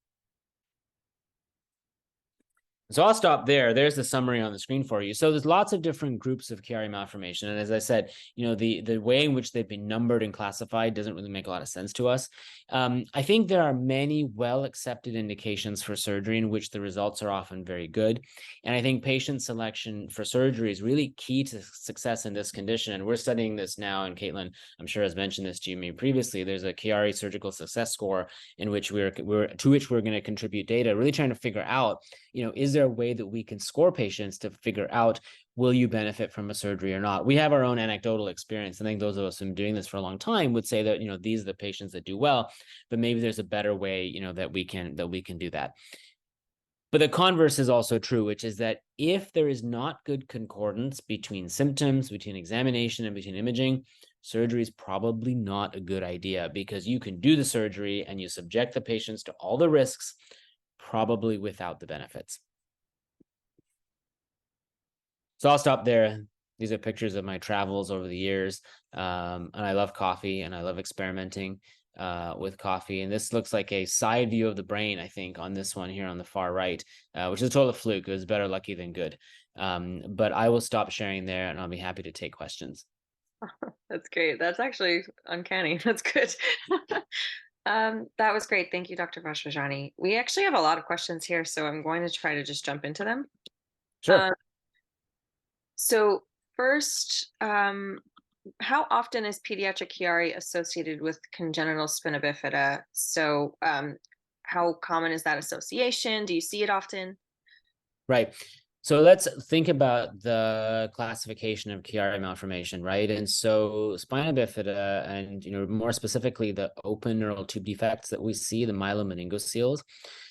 So I'll stop there. There's the summary on the screen for you. So there's lots of different groups of Chiari malformation. And as I said, the way in which they've been numbered and classified doesn't really make a lot of sense to us. I think there are many well-accepted indications for surgery in which the results are often very good. And I think patient selection for surgery is really key to success in this condition. And we're studying this now, and Caitlin, I'm sure, has mentioned this to you previously. There's a Chiari surgical success score in which we're going to contribute data, really trying to figure out, is there a way that we can score patients to figure out, will you benefit from a surgery or not? We have our own anecdotal experience. I think those of us who've been doing this for a long time would say that, these are the patients that do well, but maybe there's a better way, that we can do that. But the converse is also true, which is that if there is not good concordance between symptoms, between examination, and between imaging, surgery is probably not a good idea, because you can do the surgery and you subject the patients to all the risks, probably without the benefits. So I'll stop there. These are pictures of my travels over the years. And I love coffee, and I love experimenting with coffee. And this looks like a side view of the brain, I think, on this one here on the far right, which is a total fluke. It was better lucky than good. But I will stop sharing there, and I'll be happy to take questions. That's great. That's actually uncanny. That's good. That was great. Thank you, Dr. Vachhrajani. We actually have a lot of questions here, so I'm going to try to just jump into them. Sure. So first, how often is pediatric Chiari associated with congenital spina bifida? So how common is that association? Do you see it often? Right. So let's think about the classification of Chiari malformation, right? And so spina bifida, and more specifically the open neural tube defects that we see, the myelomeningoceles.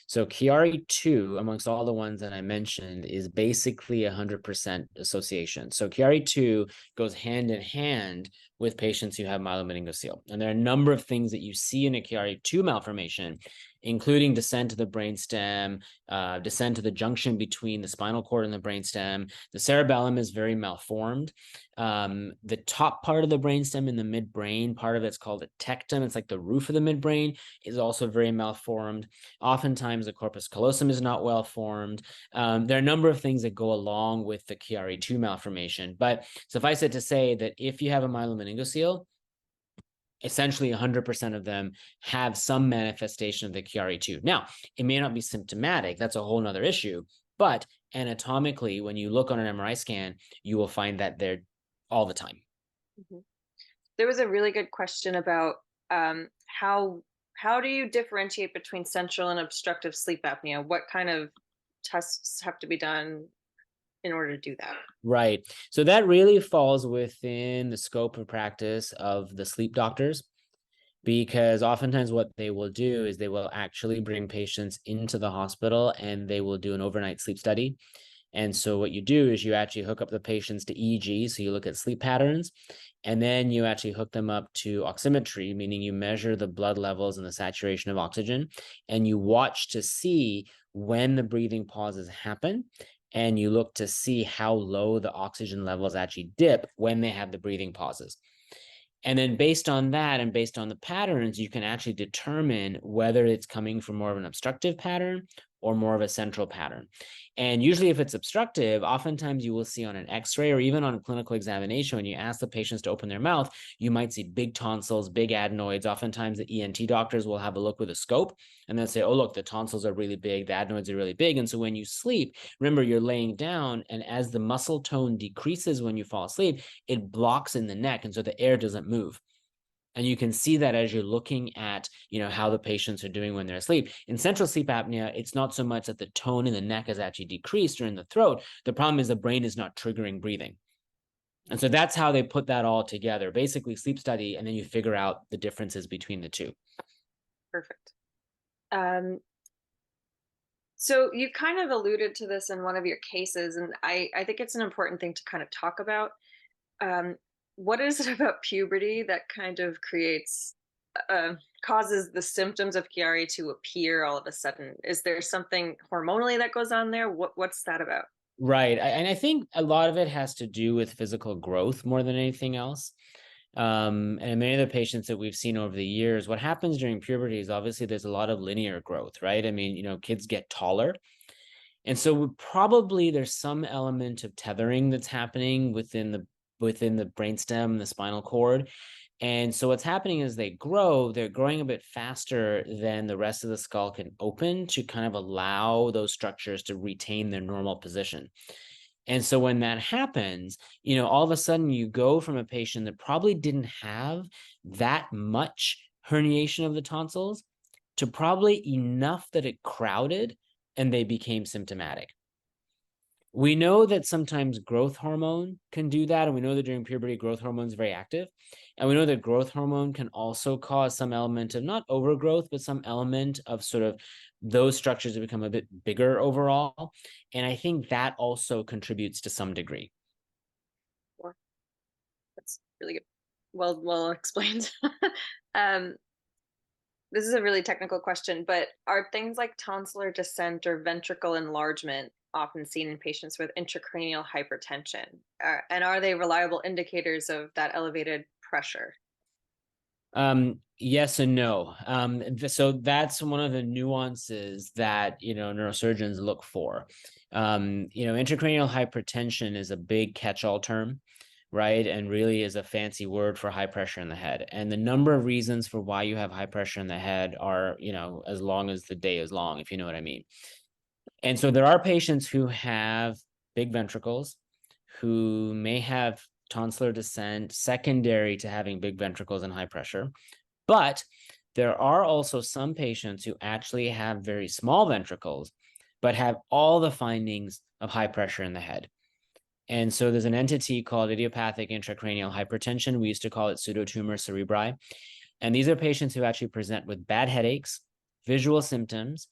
So Chiari II, amongst all the ones that I mentioned, is basically 100% association. So Chiari II goes hand in hand with patients who have myelomeningocele. And there are a number of things that you see in a Chiari II malformation, including descent to the brainstem, descent to the junction between the spinal cord and the brainstem. The cerebellum is very malformed. The top part of the brainstem in the midbrain, part of it's called a tectum. It's like the roof of the midbrain, is also very malformed. Oftentimes the corpus callosum is not well formed. There are a number of things that go along with the Chiari II malformation, but suffice it to say that if you have a myelomeningocele, essentially 100% of them have some manifestation of the Chiari II. Now, it may not be symptomatic. That's a whole nother issue. But anatomically, when you look on an MRI scan, you will find that they're all the time. Mhm. There was a really good question about how do you differentiate between central and obstructive sleep apnea? What kind of tests have to be done in order to do that? Right. So that really falls within the scope of practice of the sleep doctors, because oftentimes what they will do is they will actually bring patients into the hospital and they will do an overnight sleep study. And so what you do is you actually hook up the patients to EEG, so you look at sleep patterns, and then you actually hook them up to oximetry, meaning you measure the blood levels and the saturation of oxygen, and you watch to see when the breathing pauses happen, and you look to see how low the oxygen levels actually dip when they have the breathing pauses. And then based on that and based on the patterns, you can actually determine whether it's coming from more of an obstructive pattern or more of a central pattern. And usually, if it's obstructive, oftentimes you will see on an x-ray or even on a clinical examination, when you ask the patients to open their mouth, you might see big tonsils, big adenoids. Oftentimes the ENT doctors will have a look with a scope and they'll say, oh, look, the tonsils are really big, the adenoids are really big. And so when you sleep, remember, you're laying down, and as the muscle tone decreases when you fall asleep, it blocks in the neck, and so the air doesn't move. And you can see that as you're looking at, how the patients are doing when they're asleep. In central sleep apnea, it's not so much that the tone in the neck has actually decreased or in the throat. The problem is the brain is not triggering breathing. And so that's how they put that all together. Basically, sleep study, and then you figure out the differences between the two. Perfect. Um, so you kind of alluded to this in one of your cases, and I think it's an important thing to kind of talk about. Um, what is it about puberty that kind of causes the symptoms of Chiari to appear all of a sudden? Is there something hormonally that goes on there? What's that about? Right. And I think a lot of it has to do with physical growth more than anything else. And many of the patients that we've seen over the years, what happens during puberty is obviously there's a lot of linear growth, right? I mean, kids get taller. And so probably there's some element of tethering that's happening within the brainstem, the spinal cord. And so what's happening is they're growing a bit faster than the rest of the skull can open to kind of allow those structures to retain their normal position. And so when that happens, all of a sudden you go from a patient that probably didn't have that much herniation of the tonsils to probably enough that it crowded and they became symptomatic. We know that sometimes growth hormone can do that, and we know that during puberty, growth hormone is very active. And we know that growth hormone can also cause some element of not overgrowth, but some element of sort of those structures to become a bit bigger overall. And I think that also contributes to some degree. Or that's really good. Well explained. um, this is a really technical question, but are things like tonsillar descent or ventricle enlargement often seen in patients with intracranial hypertension? And are they reliable indicators of that elevated pressure? Yes and no. So that's one of the nuances that, neurosurgeons look for. Intracranial hypertension is a big catch-all term, right? And really is a fancy word for high pressure in the head. And the number of reasons for why you have high pressure in the head are, as long as the day is long, if you know what I mean. And so there are patients who have big ventricles, who may have tonsillar descent secondary to having big ventricles and high pressure. But there are also some patients who actually have very small ventricles, but have all the findings of high pressure in the head. And so there's an entity called idiopathic intracranial hypertension. We used to call it pseudotumor cerebri. And these are patients who actually present with bad headaches, visual symptoms,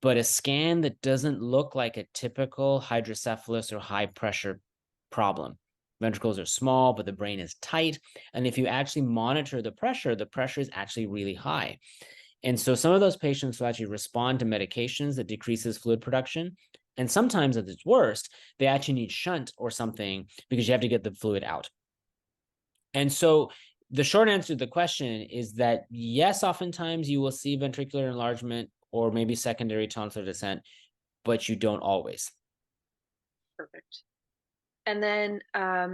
but a scan that doesn't look like a typical hydrocephalus or high pressure problem. Ventricles are small, but the brain is tight. And if you actually monitor the pressure is actually really high. And so some of those patients will actually respond to medications that decreases fluid production. And sometimes at its worst, they actually need shunt or something because you have to get the fluid out. And so the short answer to the question is that yes, oftentimes you will see ventricular enlargement or maybe secondary tonsillar descent, but you don't always. Perfect. And then I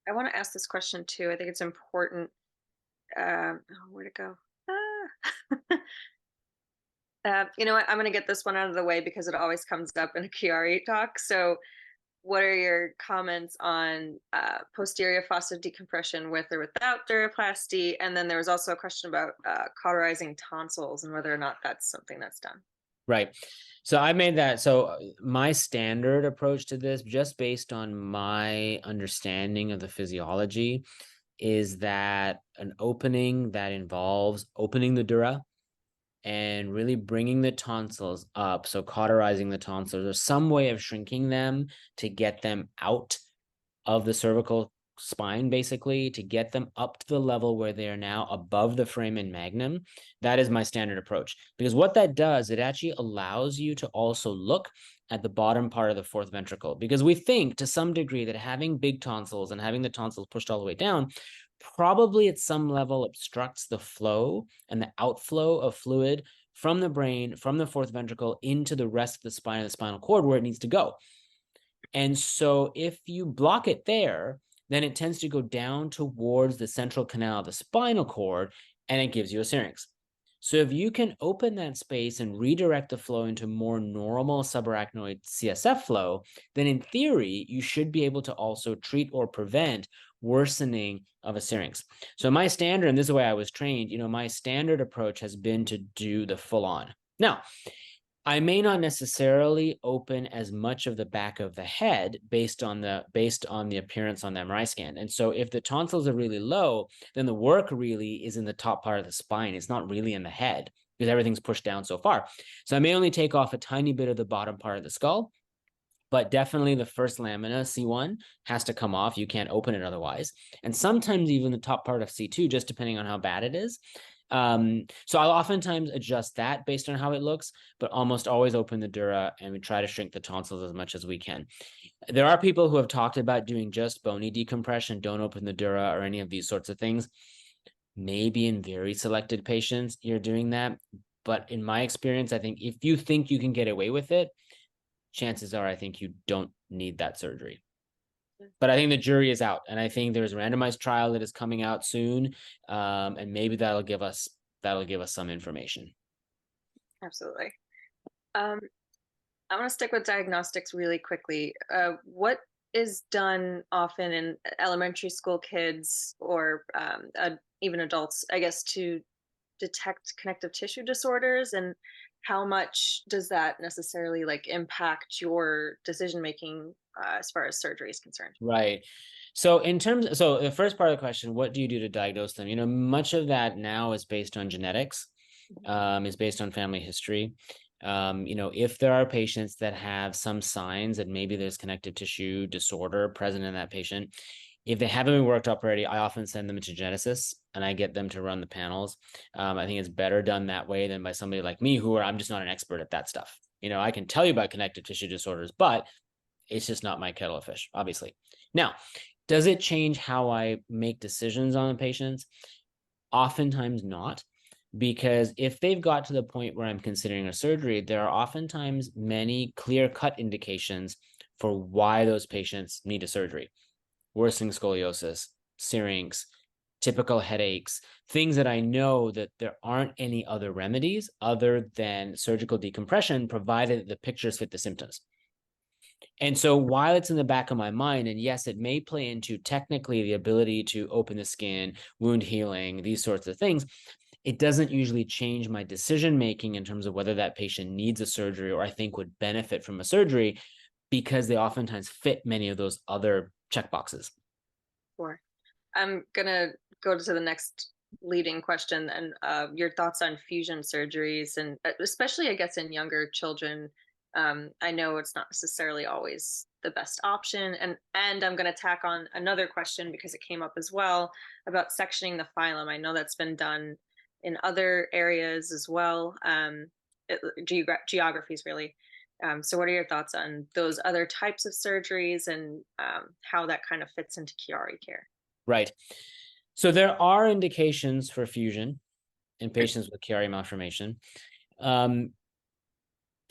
want to ask this question too. I think it's important. Oh, where'd it go? Ah. You know what? I'm going to get this one out of the way because it always comes up in a Chiari talk. So, what are your comments on posterior fossa decompression with or without duroplasty? And then there was also a question about cauterizing tonsils and whether or not that's something that's done. Right. So I made that. So my standard approach to this, just based on my understanding of the physiology, is that an opening that involves opening the dura and really bringing the tonsils up. So cauterizing the tonsils or some way of shrinking them to get them out of the cervical spine, basically, to get them up to the level where they are now above the foramen magnum. That is my standard approach. Because what that does, it actually allows you to also look at the bottom part of the fourth ventricle. Because we think to some degree that having big tonsils and having the tonsils pushed all the way down probably at some level obstructs the flow and the outflow of fluid from the brain, from the fourth ventricle into the rest of the spine and the spinal cord where it needs to go. And so if you block it there, then it tends to go down towards the central canal of the spinal cord, and it gives you a syrinx. So if you can open that space and redirect the flow into more normal subarachnoid CSF flow, then in theory, you should be able to also treat or prevent worsening of a syrinx. So my standard, and this is the way I was trained, my standard approach has been to do the full on. Now, I may not necessarily open as much of the back of the head based on the appearance on the MRI scan. And so if the tonsils are really low, then the work really is in the top part of the spine. It's not really in the head because everything's pushed down so far. So I may only take off a tiny bit of the bottom part of the skull, but definitely the first lamina, C1, has to come off. You can't open it otherwise. And sometimes even the top part of C2, just depending on how bad it is. So I'll oftentimes adjust that based on how it looks, but almost always open the dura and we try to shrink the tonsils as much as we can. There are people who have talked about doing just bony decompression, don't open the dura or any of these sorts of things. Maybe in very selected patients, you're doing that. But in my experience, I think if you think you can get away with it, chances are I think you don't need that surgery. But I think the jury is out, and I think there's a randomized trial that is coming out soon, and maybe that'll give us some information. Absolutely. Um, I want to stick with diagnostics really quickly. What is done often in elementary school kids or even adults, I guess, to detect connective tissue disorders, and how much does that necessarily like impact your decision making as far as surgery is concerned? Right. So the first part of the question, what do you do to diagnose them? Much of that now is based on genetics, is based on family history. If there are patients that have some signs that maybe there's connective tissue disorder present in that patient, if they haven't been worked up already, I often send them to geneticists and I get them to run the panels. I think it's better done that way than by somebody like me I'm just not an expert at that stuff. I can tell you about connective tissue disorders, but it's just not my kettle of fish, obviously. Now, does it change how I make decisions on the patients? Oftentimes not, because if they've got to the point where I'm considering a surgery, there are oftentimes many clear-cut indications for why those patients need a surgery. Worsening scoliosis, syrinx, typical headaches, things that I know that there aren't any other remedies other than surgical decompression, provided the pictures fit the symptoms. And so while it's in the back of my mind, and yes, it may play into technically the ability to open the skin, wound healing, these sorts of things, it doesn't usually change my decision making in terms of whether that patient needs a surgery or I think would benefit from a surgery, because they oftentimes fit many of those other checkboxes. Sure. I'm gonna go to the next leading question and your thoughts on fusion surgeries, and especially, I guess, in younger children. I know it's not necessarily always the best option, and I'm going to tack on another question because it came up as well about sectioning the phylum. I know that's been done in other areas as well, geographies really. So, what are your thoughts on those other types of surgeries and how that kind of fits into Chiari care? Right. So there are indications for fusion in patients with Chiari malformation. Um,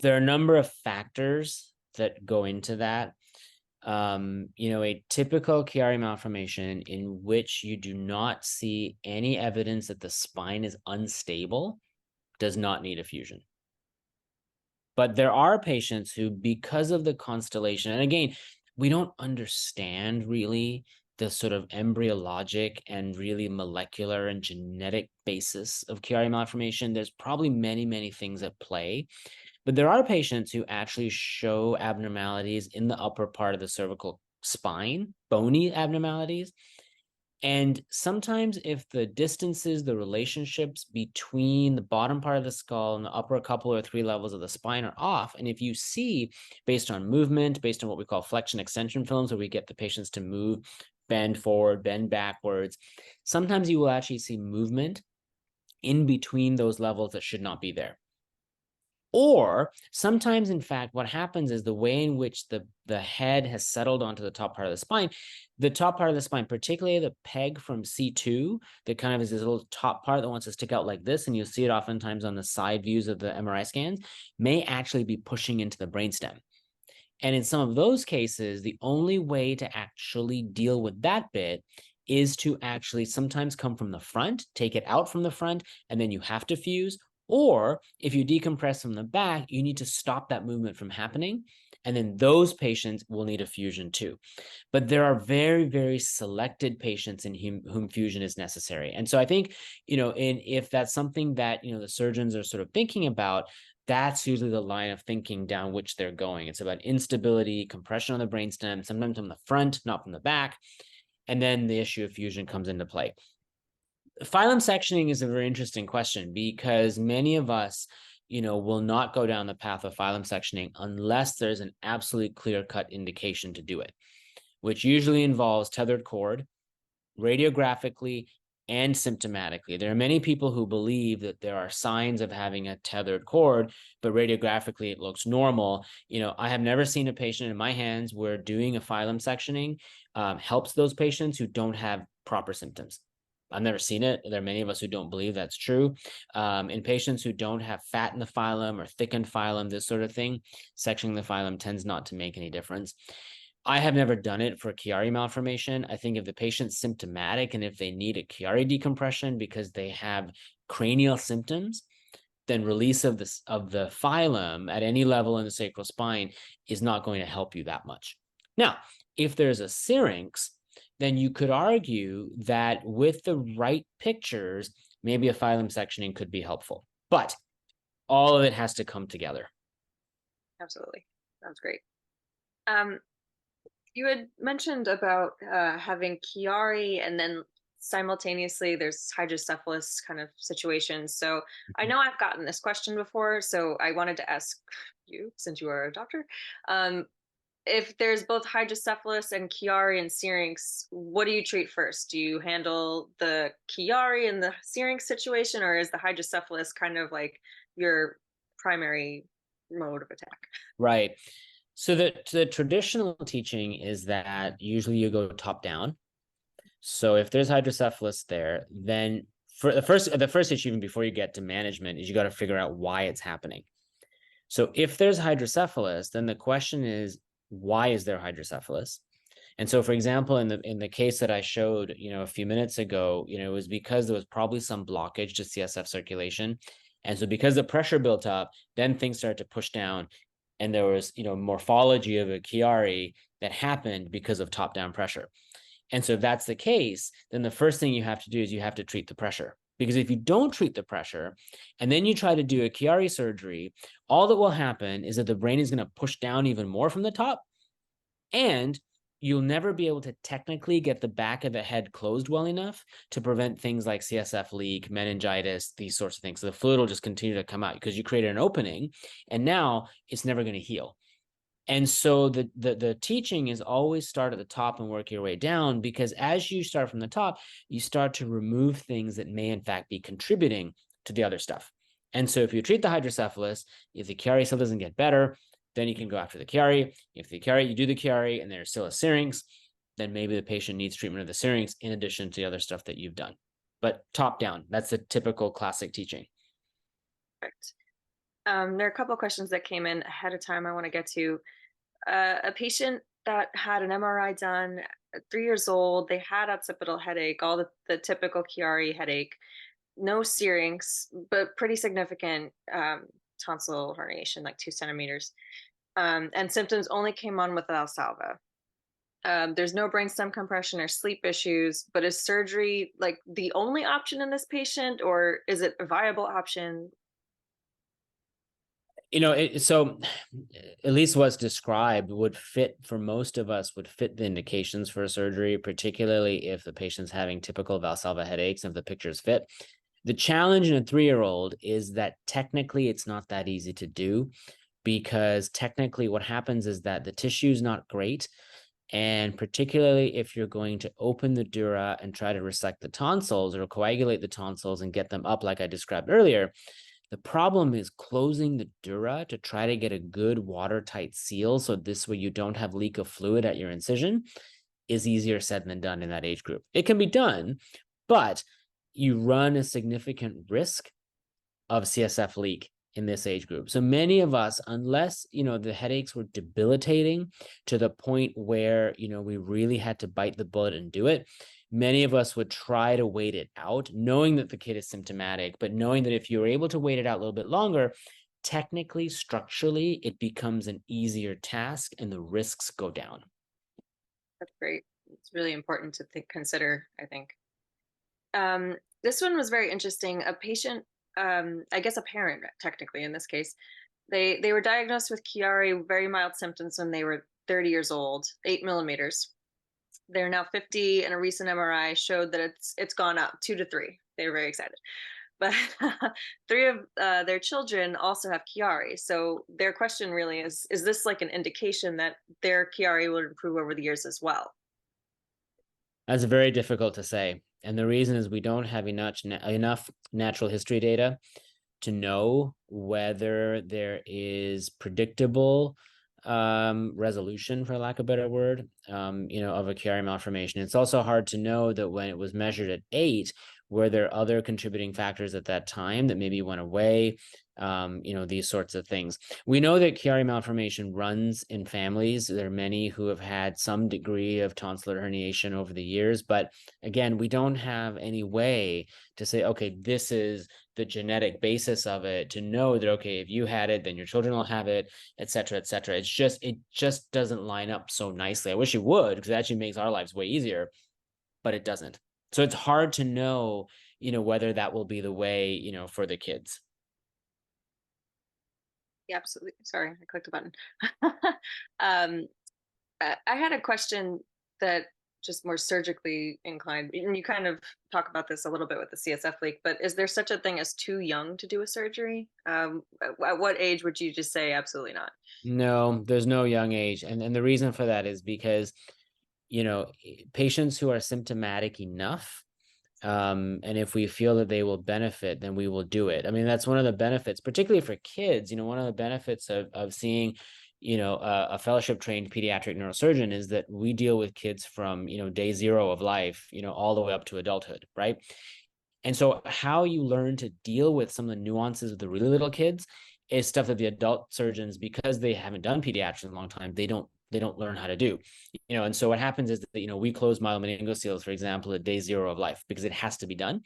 there are a number of factors that go into that. A typical Chiari malformation in which you do not see any evidence that the spine is unstable does not need a fusion. But there are patients who, because of the constellation, and again, we don't understand really the sort of embryologic and really molecular and genetic basis of Chiari malformation. There's probably many, many things at play, but there are patients who actually show abnormalities in the upper part of the cervical spine, bony abnormalities. And sometimes, if the distances, the relationships between the bottom part of the skull and the upper couple or three levels of the spine are off, and if you see, based on movement, based on what we call flexion extension films, where we get the patients to move, bend forward, bend backwards, sometimes you will actually see movement in between those levels that should not be there. Or sometimes, in fact, what happens is the way in which the head has settled onto the top part of the top part of the spine, particularly the peg from C2, that kind of is this little top part that wants to stick out like this, and you'll see it oftentimes on the side views of the MRI scans, may actually be pushing into the brainstem. And in some of those cases, the only way to actually deal with that bit is to actually sometimes come from the front, take it out from the front, and then you have to fuse. Or if you decompress from the back, you need to stop that movement from happening. And then those patients will need a fusion too. But there are very, very selected patients in whom fusion is necessary. And so I think, if that's something that, the surgeons are sort of thinking about, that's usually the line of thinking down which they're going. It's about instability, compression on the brainstem, sometimes from the front, not from the back. And then the issue of fusion comes into play. Phylum sectioning is a very interesting question because many of us, will not go down the path of phylum sectioning unless there's an absolute clear-cut indication to do it, which usually involves tethered cord, radiographically and symptomatically. There are many people who believe that there are signs of having a tethered cord, but radiographically it looks normal. I have never seen a patient in my hands where doing a phylum sectioning helps those patients who don't have proper symptoms. I've never seen it. There are many of us who don't believe that's true. In patients who don't have fat in the phylum or thickened phylum, this sort of thing, sectioning the phylum tends not to make any difference. I have never done it for Chiari malformation. I think if the patient's symptomatic and if they need a Chiari decompression because they have cranial symptoms, then release of the phylum at any level in the sacral spine is not going to help you that much. Now, if there's a syrinx, then you could argue that with the right pictures, maybe a phylum sectioning could be helpful. But all of it has to come together. Absolutely. Sounds great. You had mentioned about having Chiari and then simultaneously there's hydrocephalus kind of situations. So I know I've gotten this question before, so I wanted to ask you, since you are a doctor, if there's both hydrocephalus and Chiari and syrinx, what do you treat first? Do you handle the Chiari in the syrinx situation, or is the hydrocephalus kind of like your primary mode of attack? Right. So the traditional teaching is that usually you go top down. So if there's hydrocephalus there, then for the first issue, even before you get to management, is you got to figure out why it's happening. So if there's hydrocephalus, then the question is, why is there hydrocephalus? And so, for example, in the case that I showed, a few minutes ago, it was because there was probably some blockage to CSF circulation. And so because the pressure built up, then things started to push down. And there was, morphology of a Chiari that happened because of top-down pressure. And so if that's the case, then the first thing you have to do is you have to treat the pressure. Because if you don't treat the pressure and then you try to do a Chiari surgery, all that will happen is that the brain is going to push down even more from the top, and you'll never be able to technically get the back of the head closed well enough to prevent things like CSF leak, meningitis, these sorts of things. So the fluid will just continue to come out because you created an opening, and now it's never going to heal. And so the teaching is always start at the top and work your way down, because as you start from the top, you start to remove things that may in fact be contributing to the other stuff. And so if you treat the hydrocephalus, if the Chiari still doesn't get better, then you can go after the Chiari. If the Chiari, you do the Chiari and there's still a syrinx, then maybe the patient needs treatment of the syrinx in addition to the other stuff that you've done. But top down, that's the typical classic teaching. Perfect. There are a couple of questions that came in ahead of time I want to get to. A patient that had an MRI done, 3 years old, they had occipital headache, all the typical Chiari headache, no syrinx, but pretty significant tonsil herniation, like 2 centimeters. And symptoms only came on with Valsalva. There's no brainstem compression or sleep issues, but is surgery like the only option in this patient, or is it a viable option? So at least what's described would fit for most of us, would fit the indications for surgery, particularly if the patient's having typical Valsalva headaches and if the pictures fit. The challenge in a 3-year-old is that technically it's not that easy to do, because technically what happens is that the tissue is not great. And particularly if you're going to open the dura and try to resect the tonsils or coagulate the tonsils and get them up like I described earlier, the problem is closing the dura to try to get a good watertight seal, so this way you don't have leak of fluid at your incision, is easier said than done in that age group. It can be done, but you run a significant risk of CSF leak in this age group. So many of us, unless, the headaches were debilitating to the point where, we really had to bite the bullet and do it, many of us would try to wait it out, knowing that the kid is symptomatic, but knowing that if you were able to wait it out a little bit longer, technically, structurally, it becomes an easier task and the risks go down. That's great. It's really important to consider, I think. This one was very interesting. A patient, I guess a parent, technically in this case, they were diagnosed with Chiari, very mild symptoms when they were 30 years old, 8 millimeters. They're now 50, and a recent MRI showed that it's gone up 2 to 3. They were very excited, but three of their children also have Chiari. So their question really is this like an indication that their Chiari will improve over the years as well? That's very difficult to say. And the reason is we don't have enough natural history data to know whether there is predictable resolution, for lack of a better word, of a Chiari malformation. It's also hard to know that when it was measured at 8, were there other contributing factors at that time that maybe went away, these sorts of things. We know that Chiari malformation runs in families. There are many who have had some degree of tonsillar herniation over the years, but again, we don't have any way to say, okay, this is the genetic basis of it, to know that, okay, if you had it, then your children will have it, et cetera, et cetera. It just doesn't line up so nicely. I wish it would, because it actually makes our lives way easier, but it doesn't. So it's hard to know, whether that will be the way, for the kids. Yeah, absolutely. Sorry, I clicked a button. um, I had a question that just more surgically inclined, and you kind of talk about this a little bit with the CSF leak, but is there such a thing as too young to do a surgery? At what age would you just say absolutely not? No, there's no young age. And the reason for that is because, patients who are symptomatic enough, and if we feel that they will benefit, then we will do it. I mean, that's one of the benefits, particularly for kids. One of the benefits of seeing, a fellowship trained pediatric neurosurgeon is that we deal with kids from, day 0 of life, all the way up to adulthood, right? And so how you learn to deal with some of the nuances of the really little kids is stuff that the adult surgeons, because they haven't done pediatrics in a long time, they don't learn how to do. And so what happens is that, we close myomeningoceles, for example, at day 0 of life, because it has to be done.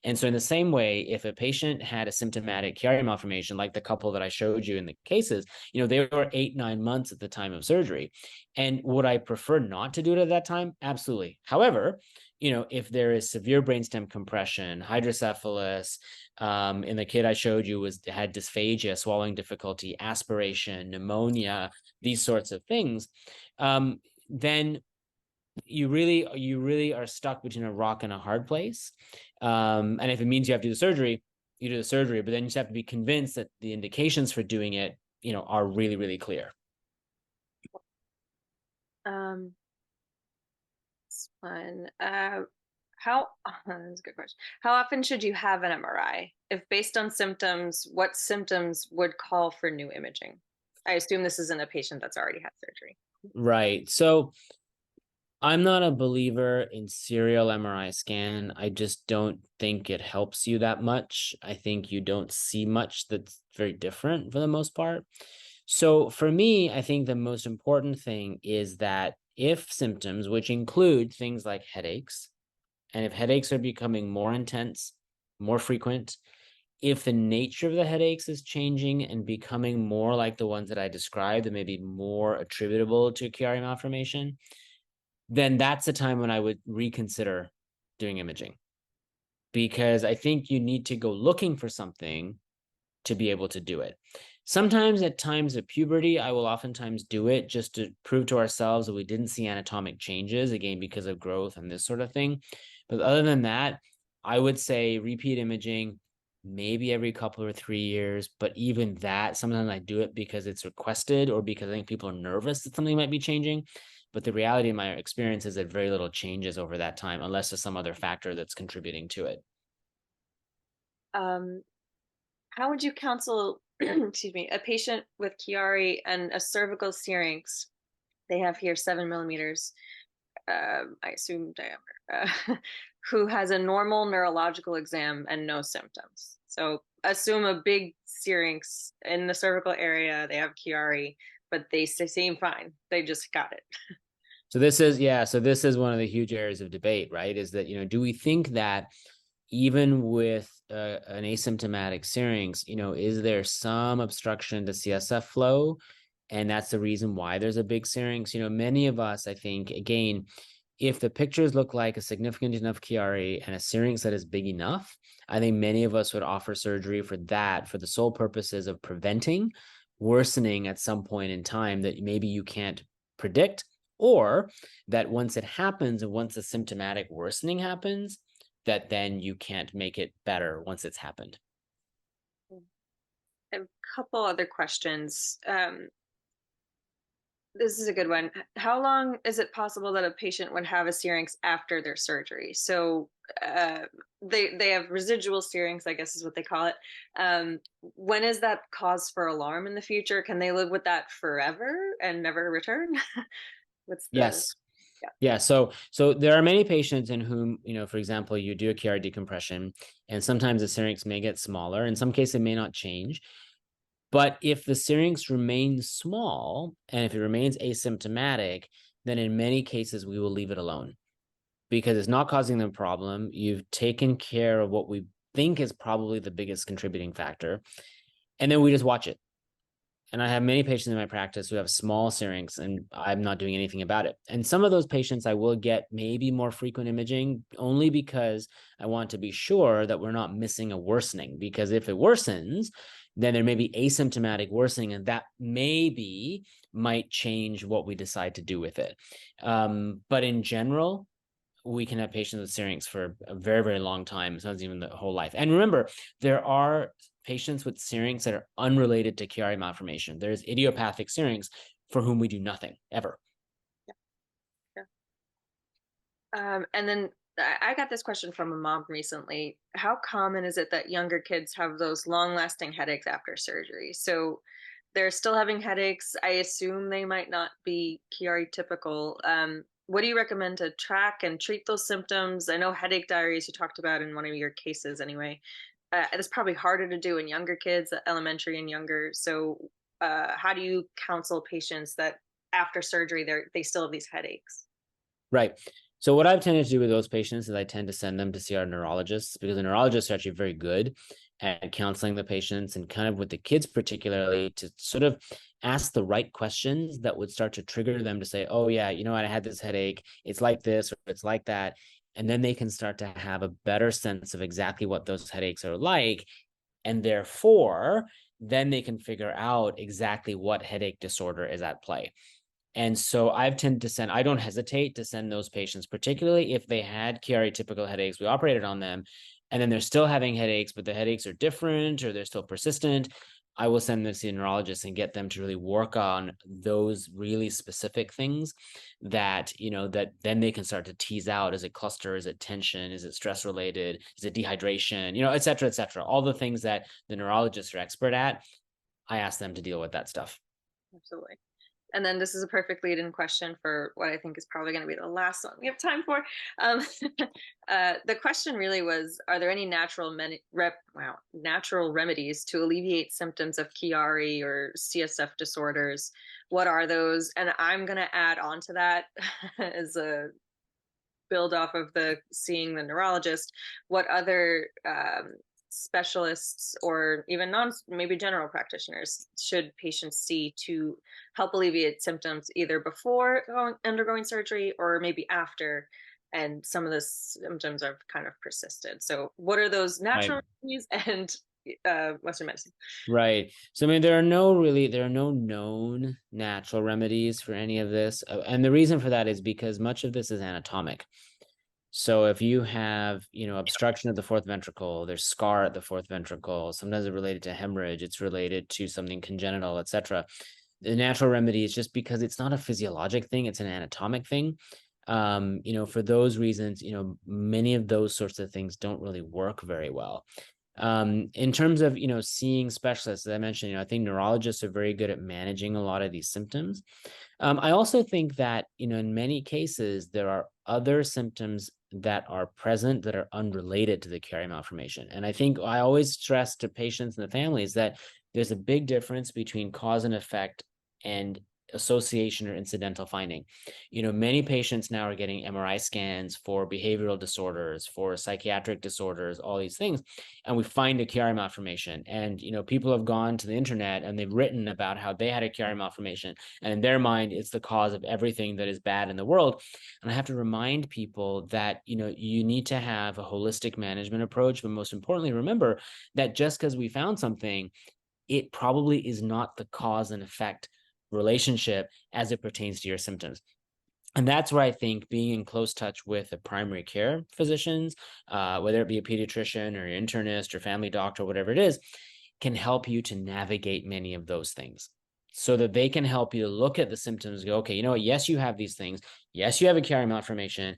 And so in the same way, if a patient had a symptomatic Chiari malformation, like the couple that I showed you in the cases, they were 8-9 months at the time of surgery. And would I prefer not to do it at that time? Absolutely. However, if there is severe brainstem compression, hydrocephalus, and the kid I showed you had dysphagia, swallowing difficulty, aspiration, pneumonia, these sorts of things, then you really are stuck between a rock and a hard place. And if it means you have to do the surgery, you do the surgery, but then you just have to be convinced that the indications for doing it, are really, really clear. Um, it's fun. How that's a good question. How often should you have an MRI? If based on symptoms, what symptoms would call for new imaging? I assume this isn't a patient that's already had surgery. Right. So I'm not a believer in serial MRI scan. I just don't think it helps you that much. I think you don't see much that's very different for the most part. So for me, I think the most important thing is that if symptoms, which include things like headaches, and if headaches are becoming more intense, more frequent, If the nature of the headaches is changing and becoming more like the ones that I described, that may be more attributable to Chiari malformation, then that's the time when I would reconsider doing imaging. Because I think you need to go looking for something to be able to do it. Sometimes at times of puberty, I will oftentimes do it just to prove to ourselves that we didn't see anatomic changes, again, because of growth and this sort of thing. But other than that, I would say repeat imaging maybe every couple or 3 years. But even that, sometimes I do it because it's requested or because I think people are nervous that something might be changing. But the reality of my experience is that very little changes over that time, unless there's some other factor that's contributing to it. Um, how would you counsel, excuse me, a patient with Chiari and a cervical syrinx? They have here 7 millimeters, I assume diameter, who has a normal neurological exam and no symptoms. So assume a big syrinx in the cervical area. They have Chiari, but they seem fine. They just got it. So this is one of the huge areas of debate, right? Is that, do we think that even with an asymptomatic syrinx, is there some obstruction to CSF flow? And that's the reason why there's a big syrinx. Many of us, I think, again, if the pictures look like a significant enough Chiari and a syrinx that is big enough, I think many of us would offer surgery for that, for the sole purposes of preventing worsening at some point in time that maybe you can't predict, or that once it happens and once the symptomatic worsening happens, that then you can't make it better once it's happened. A couple other questions. This is a good one. How long is it possible that a patient would have a syrinx after their surgery? So uh, they have residual syrinx, I guess is what they call it. When is that cause for alarm in the future? Can they live with that forever and never return? What's the Yes. Yeah. Yeah. So there are many patients in whom, for example, you do a Chiari decompression, and sometimes the syrinx may get smaller. In some cases, it may not change. But if the syrinx remains small and if it remains asymptomatic, then in many cases we will leave it alone because it's not causing them a problem. You've taken care of what we think is probably the biggest contributing factor. And then we just watch it. And I have many patients in my practice who have small syrinx and I'm not doing anything about it. And some of those patients I will get maybe more frequent imaging only because I want to be sure that we're not missing a worsening. Because if it worsens, then there may be asymptomatic worsening, and that maybe might change what we decide to do with it. But in general, we can have patients with syrinx for a very, very long time, sometimes even the whole life. And remember, there are patients with syrinx that are unrelated to Chiari malformation. There's idiopathic syrinx for whom we do nothing ever. Yeah. And then I got this question from a mom recently. How common is it that younger kids have those long-lasting headaches after surgery? So they're still having headaches. I assume they might not be Chiari typical. What do you recommend to track and treat those symptoms? I know headache diaries you talked about in one of your cases anyway. It's probably harder to do in younger kids, elementary and younger. So how do you counsel patients that after surgery they still have these headaches? Right. So what I've tended to do with those patients is I tend to send them to see our neurologists because the neurologists are actually very good at counseling the patients and kind of with the kids particularly to sort of ask the right questions that would start to trigger them to say, oh yeah, you know what, I had this headache. It's like this or it's like that. And then they can start to have a better sense of exactly what those headaches are like. And therefore, then they can figure out exactly what headache disorder is at play. And so I've tended to send, I don't hesitate to send those patients, particularly if they had Chiari typical headaches. We operated on them and then they're still having headaches, but the headaches are different or they're still persistent. I will send them to the neurologist and get them to really work on those really specific things that, that then they can start to tease out. Is it cluster? Is it tension? Is it stress related? Is it dehydration? Et cetera, et cetera. All the things that the neurologists are expert at. I ask them to deal with that stuff. Absolutely. And then this is a perfect lead-in question for what I think is probably going to be the last one we have time for. Um, the question really was: are there any natural remedies to alleviate symptoms of Chiari or CSF disorders? What are those? And I'm going to add on to that as a build off of the seeing the neurologist. What other specialists or even non maybe general practitioners should patients see to help alleviate symptoms either before undergoing surgery or maybe after, and some of the symptoms have kind of persisted? So what are those Right. natural remedies and Western medicine? Right. So I mean, there are no known natural remedies for any of this. And the reason for that is because much of this is anatomic. So if you have, obstruction of the fourth ventricle, there's scar at the fourth ventricle, sometimes it's related to hemorrhage, it's related to something congenital, etc. The natural remedy is just because it's not a physiologic thing, it's an anatomic thing. For those reasons, many of those sorts of things don't really work very well. In terms of, seeing specialists, as I mentioned, I think neurologists are very good at managing a lot of these symptoms. I also think that, in many cases, there are other symptoms that are present that are unrelated to the Chiari malformation. And I think I always stress to patients and the families that there's a big difference between cause and effect and association or incidental finding. Many patients now are getting MRI scans for behavioral disorders, for psychiatric disorders, all these things, and we find a Chiari malformation. And people have gone to the internet and they've written about how they had a Chiari malformation, and in their mind, it's the cause of everything that is bad in the world. And I have to remind people that you need to have a holistic management approach, but most importantly, remember that just because we found something, it probably is not the cause and effect relationship as it pertains to your symptoms. And that's where I think being in close touch with the primary care physicians, whether it be a pediatrician or your internist or family doctor, whatever it is, can help you to navigate many of those things so that they can help you to look at the symptoms and go, okay, you know what? Yes, you have these things. Yes, you have a Chiari malformation,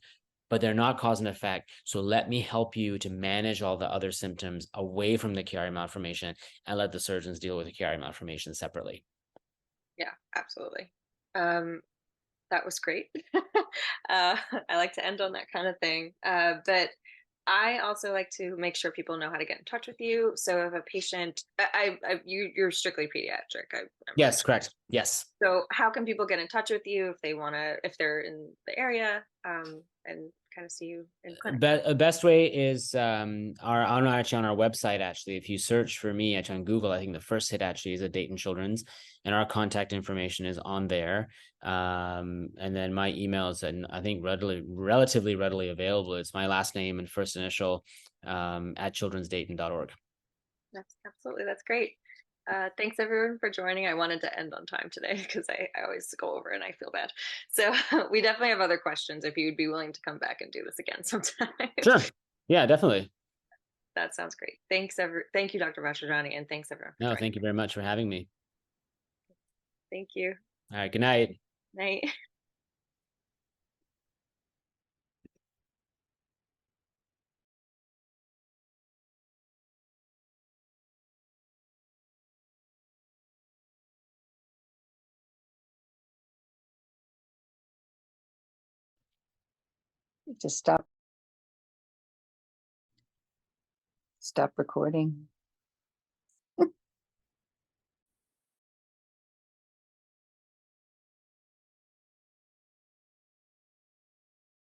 but they're not cause and effect. So let me help you to manage all the other symptoms away from the Chiari malformation and let the surgeons deal with the Chiari malformation separately. Yeah, absolutely. Um, that was great. I like to end on that kind of thing. But I also like to make sure people know how to get in touch with you. So if a patient, you're strictly pediatric. I'm pretty Yes, sure. correct. Yes. So how can people get in touch with you if they want to, if they're in the area, and kind of see you in clinic? Best way is actually on our website. Actually, if you search for me actually on Google, I think the first hit actually is a Dayton Children's, and our contact information is on there. And then my email is, and I think relatively readily available. It's my last name and first initial at childrensdayton.org. That's great. Thanks everyone for joining. I wanted to end on time today because I always go over and I feel bad. So we definitely have other questions if you'd be willing to come back and do this again sometime. Sure. Yeah, definitely. That sounds great. Thank you, Dr. Vachhrajani, and thanks everyone for No, joining. thank you very much for having me. Thank you. All right. Good night. Night. Just stop recording.